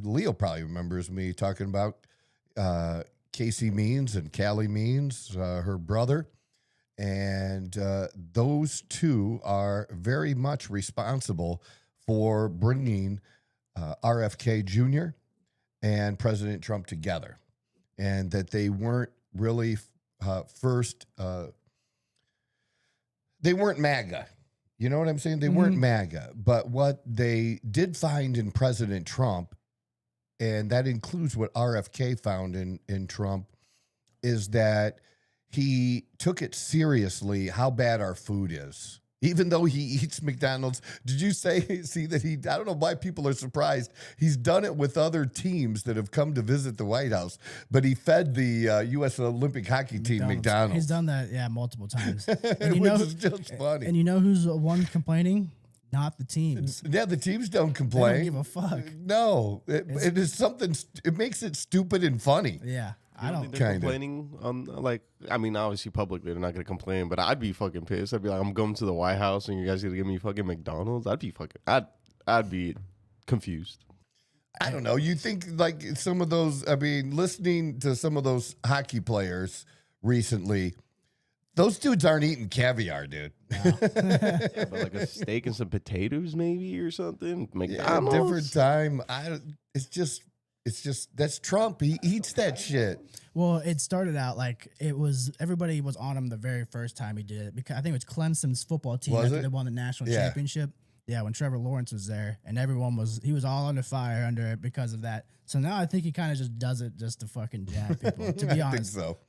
Leo probably remembers me talking about Casey Means and Callie Means, her brother. And those two are very much responsible for bringing RFK Jr. and President Trump together. And that they weren't really they weren't MAGA. You know what I'm saying? They weren't MAGA, but what they did find in President Trump, and that includes what RFK found in Trump, is that he took it seriously how bad our food is. Even though he eats McDonald's, did you see that I don't know why people are surprised. He's done it with other teams that have come to visit the White House, but he fed the U.S. Olympic hockey team McDonald's. He's done that, multiple times. And Which is just funny. And you know who's the one complaining? Not the teams. Yeah, the teams don't They complain. don't give a fuck. No, it is something. It makes it stupid and funny. Yeah. I don't. They're Kinda. complaining on obviously publicly they're not gonna complain, but I'd be fucking pissed. I'd be like, I'm going to the White House and you guys gonna give me fucking McDonald's. I'd be confused. I don't know. You think like some of those? I mean, listening to some of those hockey players recently, those dudes aren't eating caviar, dude. Yeah, but like a steak and some potatoes maybe or something. McDonald's. Different time. It's just that's Trump. He eats that shit. Well, it started out like everybody was on him the very first time he did it, because I think it was Clemson's football team Was after it? they won the national Yeah. championship. Yeah, when Trevor Lawrence was there, and he was all under fire under it because of that. So now I think he kind of just does it just to fucking jab people, to be I honest. think so.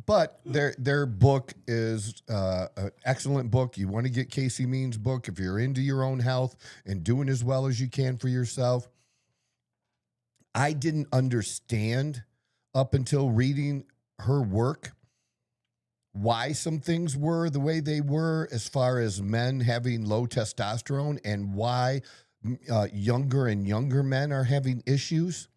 But their book is an excellent book. You want to get Casey Means' book if you're into your own health and doing as well as you can for yourself. I didn't understand up until reading her work why some things were the way they were as far as men having low testosterone and why younger and younger men are having issues.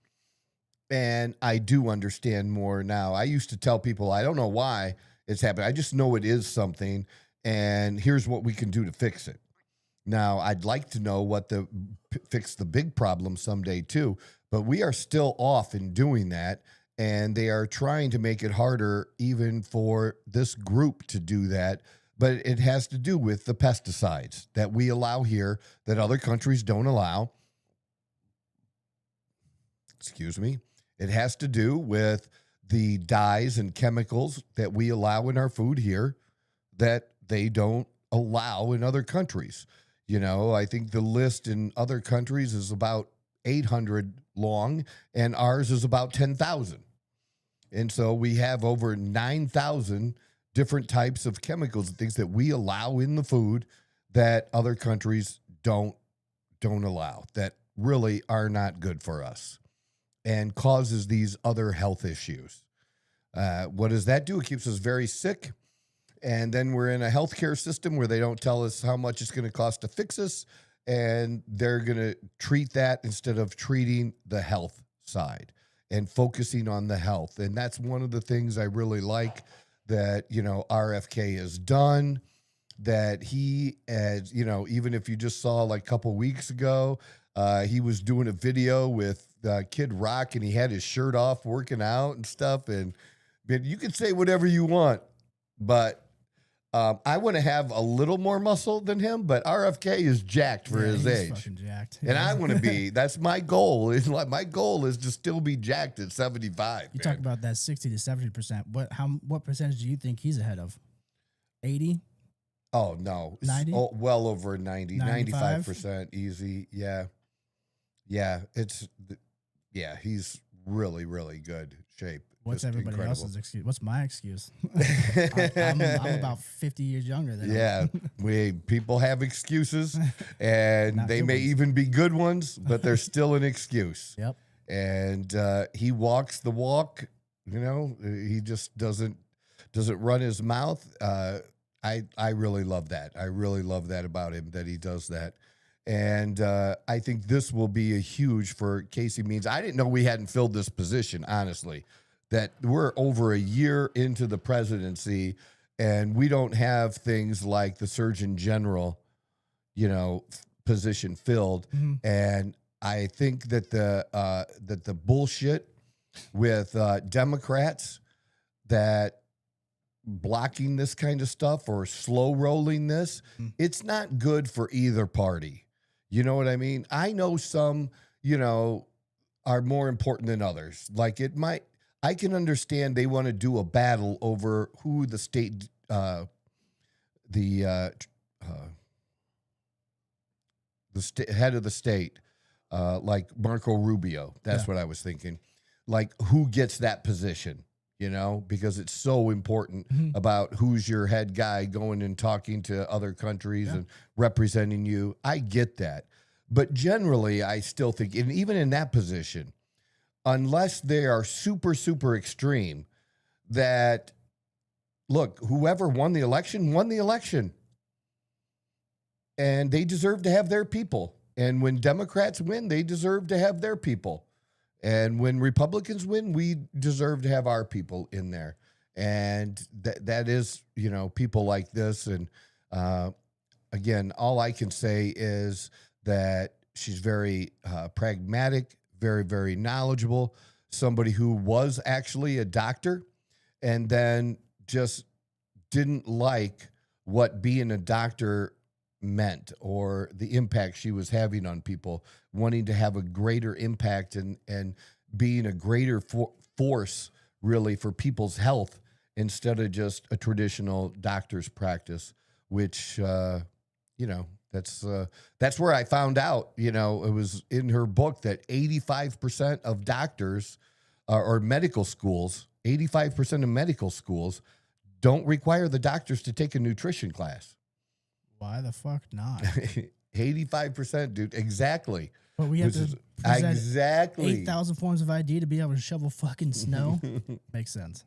And I do understand more now. I used to tell people, I don't know why it's happening. I just know it is something, and here's what we can do to fix it. Now, I'd like to know what fix the big problem someday too, but we are still off in doing that. And they are trying to make it harder even for this group to do that. But it has to do with the pesticides that we allow here that other countries don't allow. Excuse me. It has to do with the dyes and chemicals that we allow in our food here that they don't allow in other countries. You know, I think the list in other countries is about 800 long, and ours is about 10,000. And so we have over 9,000 different types of chemicals and things that we allow in the food that other countries don't allow, that really are not good for us and causes these other health issues. What does that do? It keeps us very sick. And then we're in a healthcare system where they don't tell us how much it's going to cost to fix us. And they're going to treat that instead of treating the health side and focusing on the health. And that's one of the things I really like that, you know, RFK has done, that he has, you know, even if you just saw like a couple weeks ago, he was doing a video with Kid Rock and he had his shirt off working out and stuff. And you can say whatever you want, but I want to have a little more muscle than him, but RFK is jacked for his age. Fucking jacked. And I want to be, that's my goal. My goal is to still be jacked at 75. You talk about that 60 to 70%. What percentage do you think he's ahead of? 80? Oh, no. 90? Oh, well over 90, 95? 95% easy. Yeah. Yeah. He's really, really good shape. What's Just everybody incredible. else's excuse? What's my excuse? I'm about 50 years younger than him. Yeah, people have excuses, and Not they good may ones. even be good ones, but they're still an excuse. Yep. And he walks the walk. You know, he just doesn't run his mouth. I really love that. I really love that about him, that he does that. And I think this will be a huge for Casey Means. I didn't know we hadn't filled this position, honestly, that we're over a year into the presidency and we don't have things like the Surgeon General, you know, position filled. Mm-hmm. And I think that the bullshit with Democrats that blocking this kind of stuff or slow rolling this, it's not good for either party. You know what I mean? I know some, you know, are more important than others. Like I can understand they want to do a battle over who the state, head of the state, like Marco Rubio. That's what I was thinking. Like who gets that position, you know, because it's so important about who's your head guy going and talking to other countries and representing you. I get that. But generally, I still think, and even in that position, unless they are super, super extreme, that, look, whoever won the election. And they deserve to have their people. And when Democrats win, they deserve to have their people. And when Republicans win, we deserve to have our people in there. And that is, you know, people like this. And again, all I can say is that she's very pragmatic, very, very knowledgeable, somebody who was actually a doctor and then just didn't like what being a doctor meant or the impact she was having on people, wanting to have a greater impact and being a greater force really for people's health instead of just a traditional doctor's practice, which, you know, that's where I found out, you know, it was in her book that 85% of doctors or medical schools, 85% of medical schools don't require the doctors to take a nutrition class. Why the fuck not? 85%, dude. Exactly. But we have to present exactly 8,000 forms of ID to be able to shovel fucking snow. Makes sense.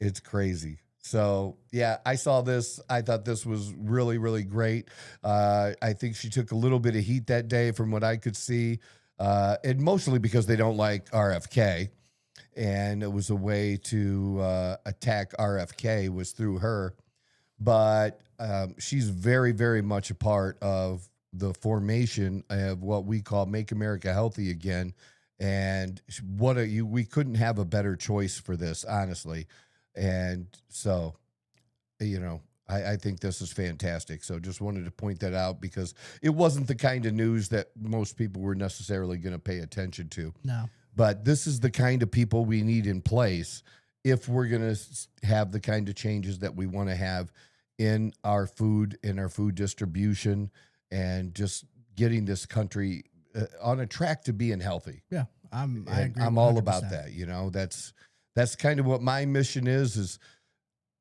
It's crazy. So, yeah, I saw this. I thought this was really, really great. I think she took a little bit of heat that day from what I could see, and mostly because they don't like RFK. And it was a way to attack RFK was through her. But she's very, very much a part of the formation of what we call Make America Healthy Again. And we couldn't have a better choice for this, honestly. And so, I think this is fantastic. So just wanted to point that out because it wasn't the kind of news that most people were necessarily going to pay attention to. No. But this is the kind of people we need in place if we're going to have the kind of changes that we want to have in our food, distribution, and just getting this country on a track to being healthy. Yeah, I agree. I'm all about that. That's kind of what my mission is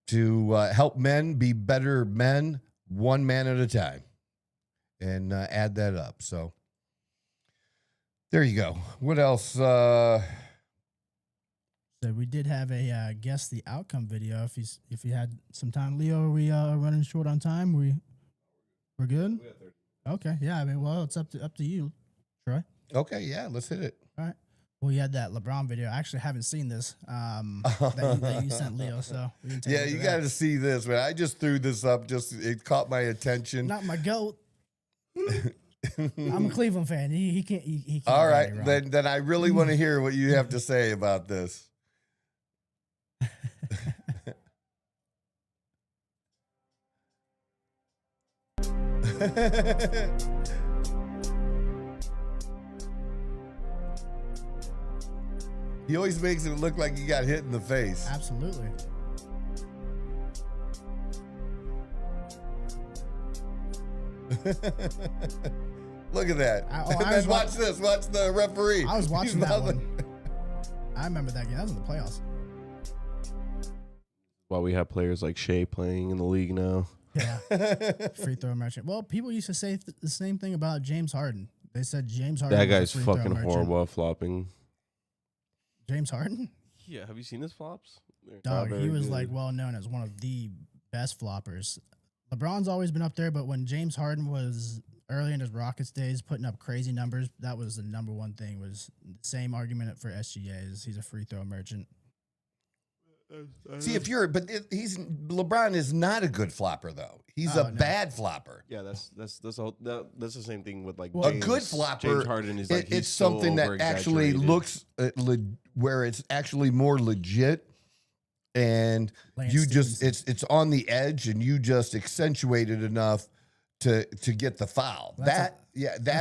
to help men be better men, one man at a time, and add that up. So there you go. What else? So we did have a guess the outcome video. If you had some time, Leo, are we running short on time? We're good. Okay, yeah. I mean, well, it's up to you, Troy. Okay, yeah. Let's hit it. All right. Well, you had that LeBron video. I actually haven't seen this that you sent Leo, so we can take yeah, you got to see this, man. I just threw this up. It caught my attention. Not my goat. I'm a Cleveland fan. He can't. He can't. All right, then I really want to hear what you have to say about this. He always makes it look like he got hit in the face. Absolutely. Look at that. Watch this. Watch the referee. I was watching that one. I remember that game. That was in the playoffs. While we have players like Shea playing in the league now. Yeah. Free throw merchant. Well, people used to say the same thing about James Harden. They said James Harden. That guy's fucking horrible at flopping. James Harden? Yeah. Have you seen his flops? Dog, he was like well known as one of the best floppers. LeBron's always been up there, but when James Harden was early in his Rockets days putting up crazy numbers, that was the number one thing. Was the same argument for SGAs. He's a free throw merchant. See, LeBron is not a good flopper though. He's a bad flopper. Yeah, that's the same thing with like a good flopper. James Harden is like it's something that actually looks where it's actually more legit, and it's on the edge, and you just accentuate it enough to get the foul. That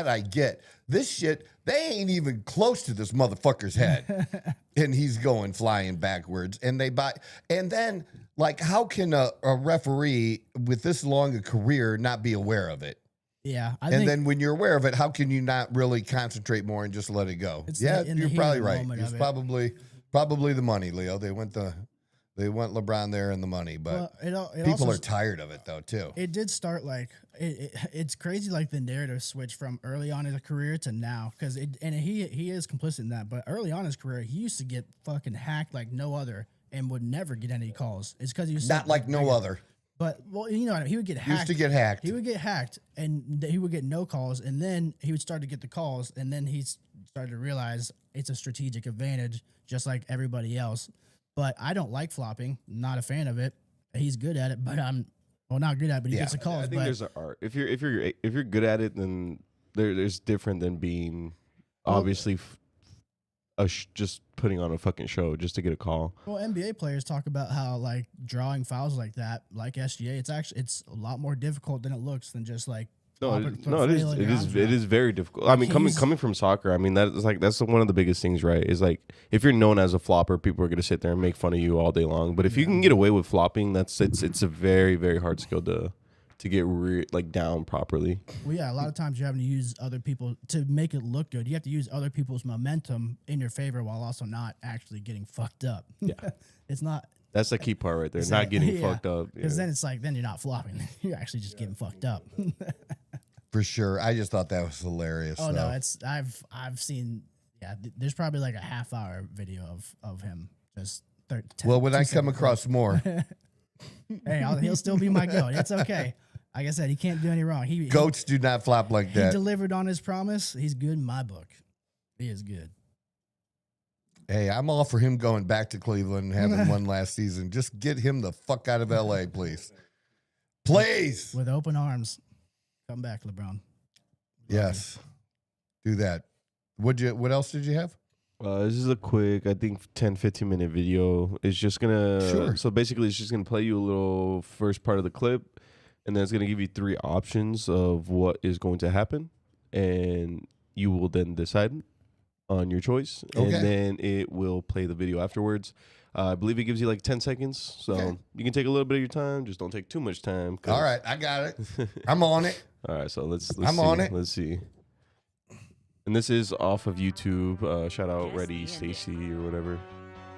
I get. This shit, they ain't even close to this motherfucker's head. And he's going flying backwards. And then, like, how can a referee with this long a career not be aware of it? Yeah. Then when you're aware of it, how can you not really concentrate more and just let it go? Yeah, you're probably right. It's probably the money, Leo. They went LeBron there and the money, but people are tired of it though too. It did start like it's crazy, like the narrative switch from early on in his career to now, because he is complicit in that. But early on in his career, he used to get fucking hacked like no other and would never get any calls. It's because he was not like no other. But well, you know what I mean? He would get hacked. Used to get hacked. He would get hacked, and he would get no calls, and then he would start to get the calls, and then he started to realize it's a strategic advantage, just like everybody else. But I don't like flopping. Not a fan of it. He's good at it, but not good at it, but he gets the calls. I think there's an art. If you're good at it, then there's different than being obviously just putting on a fucking show just to get a call. Well, NBA players talk about how like drawing fouls like that, like SGA, it's a lot more difficult than it looks than just like. It is very difficult. I mean, coming from soccer, I mean that's one of the biggest things, right? Is like if you're known as a flopper, people are gonna sit there and make fun of you all day long. But if you can get away with flopping, it's a very, very hard skill to get down properly. Well, yeah, a lot of times you're having to use other people to make it look good. You have to use other people's momentum in your favor while also not actually getting fucked up. Yeah, it's not. That's the key part right there. Not getting fucked up. Because then it's like, then you're not flopping. You're actually just getting fucked up. For sure. I just thought that was hilarious. Oh, no, I've seen, there's probably like a half-hour video of him just. When I come across more. Hey, he'll still be my goat. It's okay. Like I said, he can't do any wrong. Goats do not flop like that. He delivered on his promise. He's good in my book. He is good. Hey, I'm all for him going back to Cleveland and having one last season. Just get him the fuck out of LA, please. Please. With open arms. Come back, LeBron. Yes. Do that. What else did you have? This is a quick, I think 10-15 minute video. It's just gonna Sure. So basically it's just gonna play you a little first part of the clip, and then it's gonna give you 3 options of what is going to happen, and you will then decide on your choice. Okay. And then it will play the video afterwards. I believe it gives you like 10 seconds. So Okay. you can take a little bit of your time, just don't take too much time. All right, I got it. I'm on it. All right, so let's I'm see. on it. Let's see. And this is off of YouTube. Shout out Guess Ready the Stacy or whatever.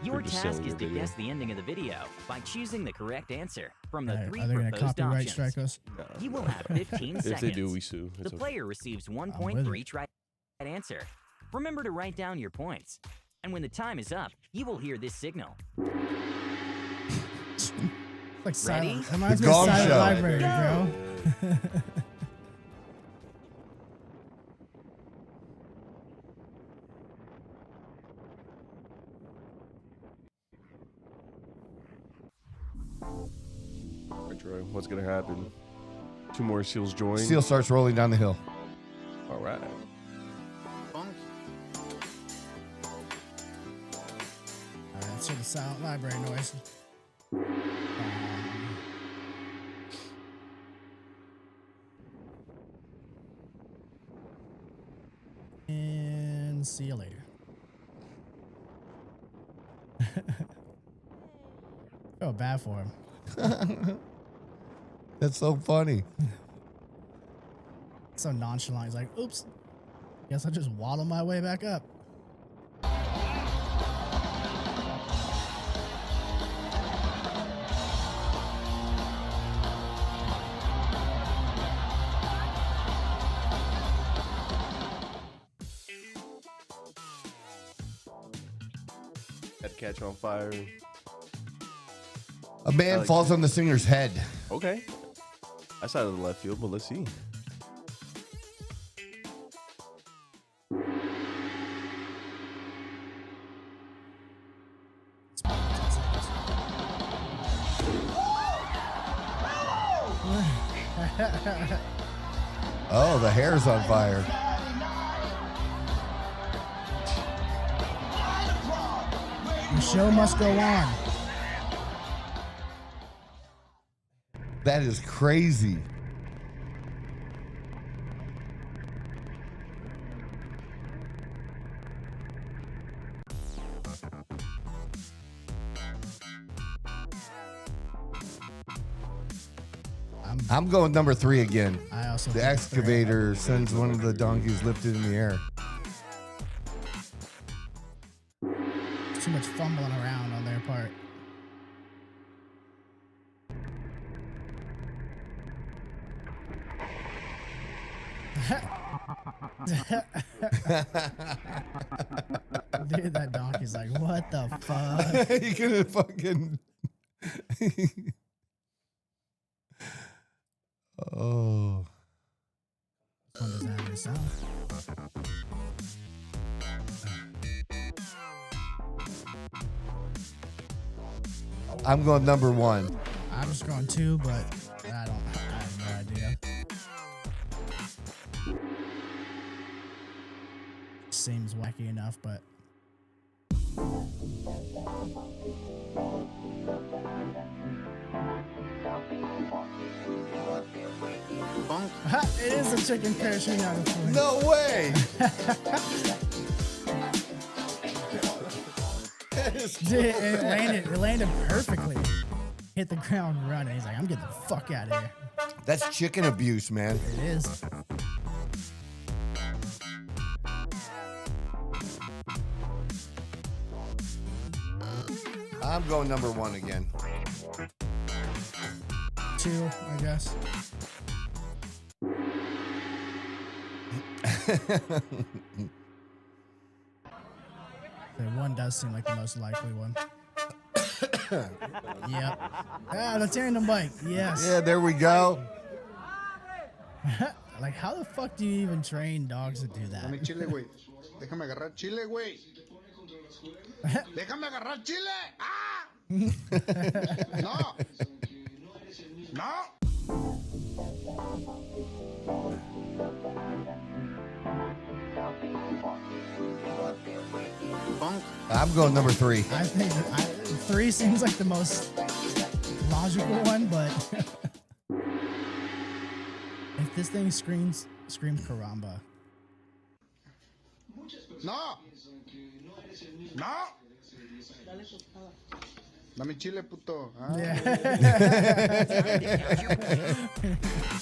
Your just task selling is your to video. guess the ending of the video by choosing the correct answer from the Are 3 they going to proposed copyright options. strike us? You will have 15 seconds. If they do, we sue. The It's okay. player receives 1 I'm point with for it. each right answer. Remember to write down your points. And when the time is up, you will hear this signal. Like silent. Ready? It reminds me of Gong Silent show. Library, Go. bro. All right, Troy, what's gonna happen? 2 more seals join. Seal starts rolling down the hill. All right. Alright, so the Silent Library noise. And see you later. Feel bad for him. That's so funny. So nonchalant. He's like, oops. Guess I'll just waddle my way back up. Head catch on fire. A man like falls on the singer's head. Okay. That's out of the left field, but let's see. Oh, the hair's on fire. The show must go on. That is crazy. I'm going number 3 again. I also The think it's fair. excavator sends one of the donkeys lifted in the air. Too much fumbling around on their part. Dude, that donkey's like, what the fuck? You gonna fucking. Oh. This one doesn't have any sound. I'm going number 1. I'm just going 2, but I have no idea. Seems wacky enough, but it is a chicken parachuting out of plane. No way. That is Dude, it landed perfectly. Hit the ground running. He's like, I'm getting the fuck out of here. That's chicken abuse, man. It is. I'm going number 1 again. 2, I guess. The 1 does seem like the most likely one. Yep. Ah, the tandem bike. Yes. Yeah, there we go. Like, how the fuck do you even train dogs to do that? Dame chile, güey. Déjame agarrar chile, güey. Déjame agarrar chile. ¡Ah! No. No. I'm going number 3. I think 3 seems like the most logical one, but if this thing screams caramba. No. No. Dame chile, puto. Ah.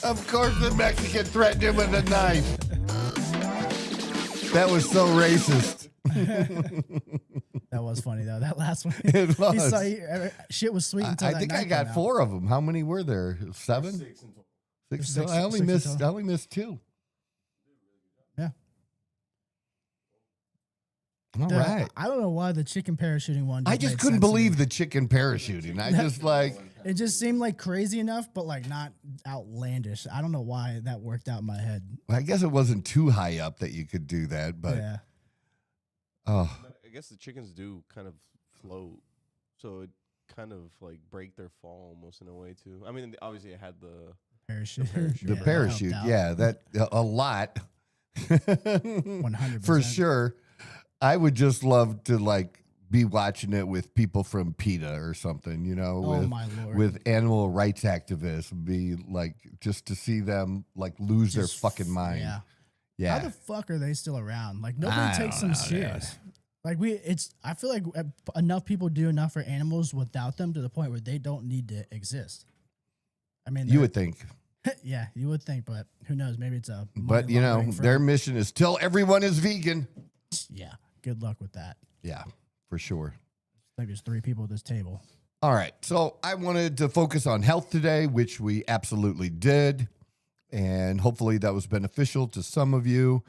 Of course, the Mexican threatened him with a knife. That was so racist. That was funny though. That last one. It was. He saw shit was sweet until I that think I knife got came 4 of them. How many were there? 7? 6 in total. 6. Six- I only six in missed. total. I only missed 2. Yeah. All right. I don't know why the chicken parachuting one. I just couldn't believe the chicken parachuting. I just like. It just seemed like crazy enough, but like not outlandish. I don't know why that worked out in my head. I guess it wasn't too high up that you could do that, but Yeah. oh, I guess the chickens do kind of float, so it kind of like break their fall almost in a way too. I mean, obviously it had the Parachute. the Yeah, that parachute, helped out. yeah, that a lot 100%. for sure. I would just love to like be watching it with people from PETA or something, you know, Oh with, my Lord. with animal rights activists, be like just to see them like lose their Just fucking mind. Yeah. Yeah. How the fuck are they still around? Like I nobody takes don't them know, serious. Like I feel like enough people do enough for animals without them to the point where they don't need to exist. I mean, You would think, yeah, you would think, but who knows? Maybe it's a but money you know, laundering their firm. mission is till everyone is vegan. Yeah, good luck with that. Yeah, for sure. I think there's 3 people at this table. All right. So I wanted to focus on health today, which we absolutely did. And hopefully that was beneficial to some of you.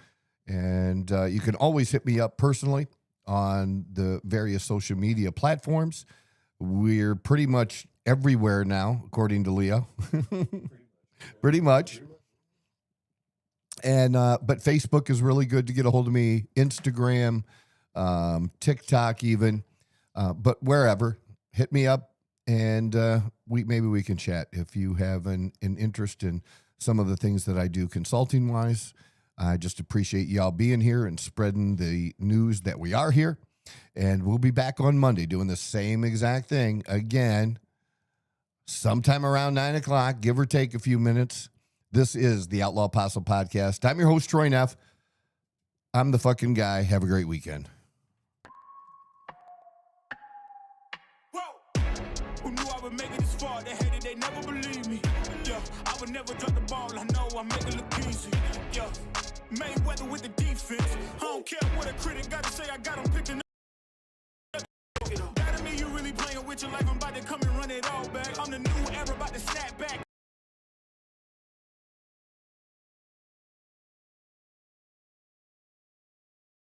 And you can always hit me up personally on the various social media platforms. We're pretty much everywhere now, according to Leo. Pretty much. And but Facebook is really good to get a hold of me. Instagram, TikTok, even. But wherever, hit me up, and maybe we can chat if you have an interest in some of the things that I do consulting wise. I just appreciate y'all being here and spreading the news that we are here. And we'll be back on Monday doing the same exact thing again, sometime around 9 o'clock, give or take a few minutes. This is the Outlaw Apostle Podcast. I'm your host, Troy Neff. I'm the fucking guy. Have a great weekend. Whoa. Who knew I would make it this far? They hated, they never believed me. Yeah, I would never drop the ball. I know I make it look easy. Yeah, Mayweather with the defense. I don't care what a critic got to say. I got him picking up. That to me, you really playing with your life. I'm about to come and run it all back. I'm the new era, about to snap back.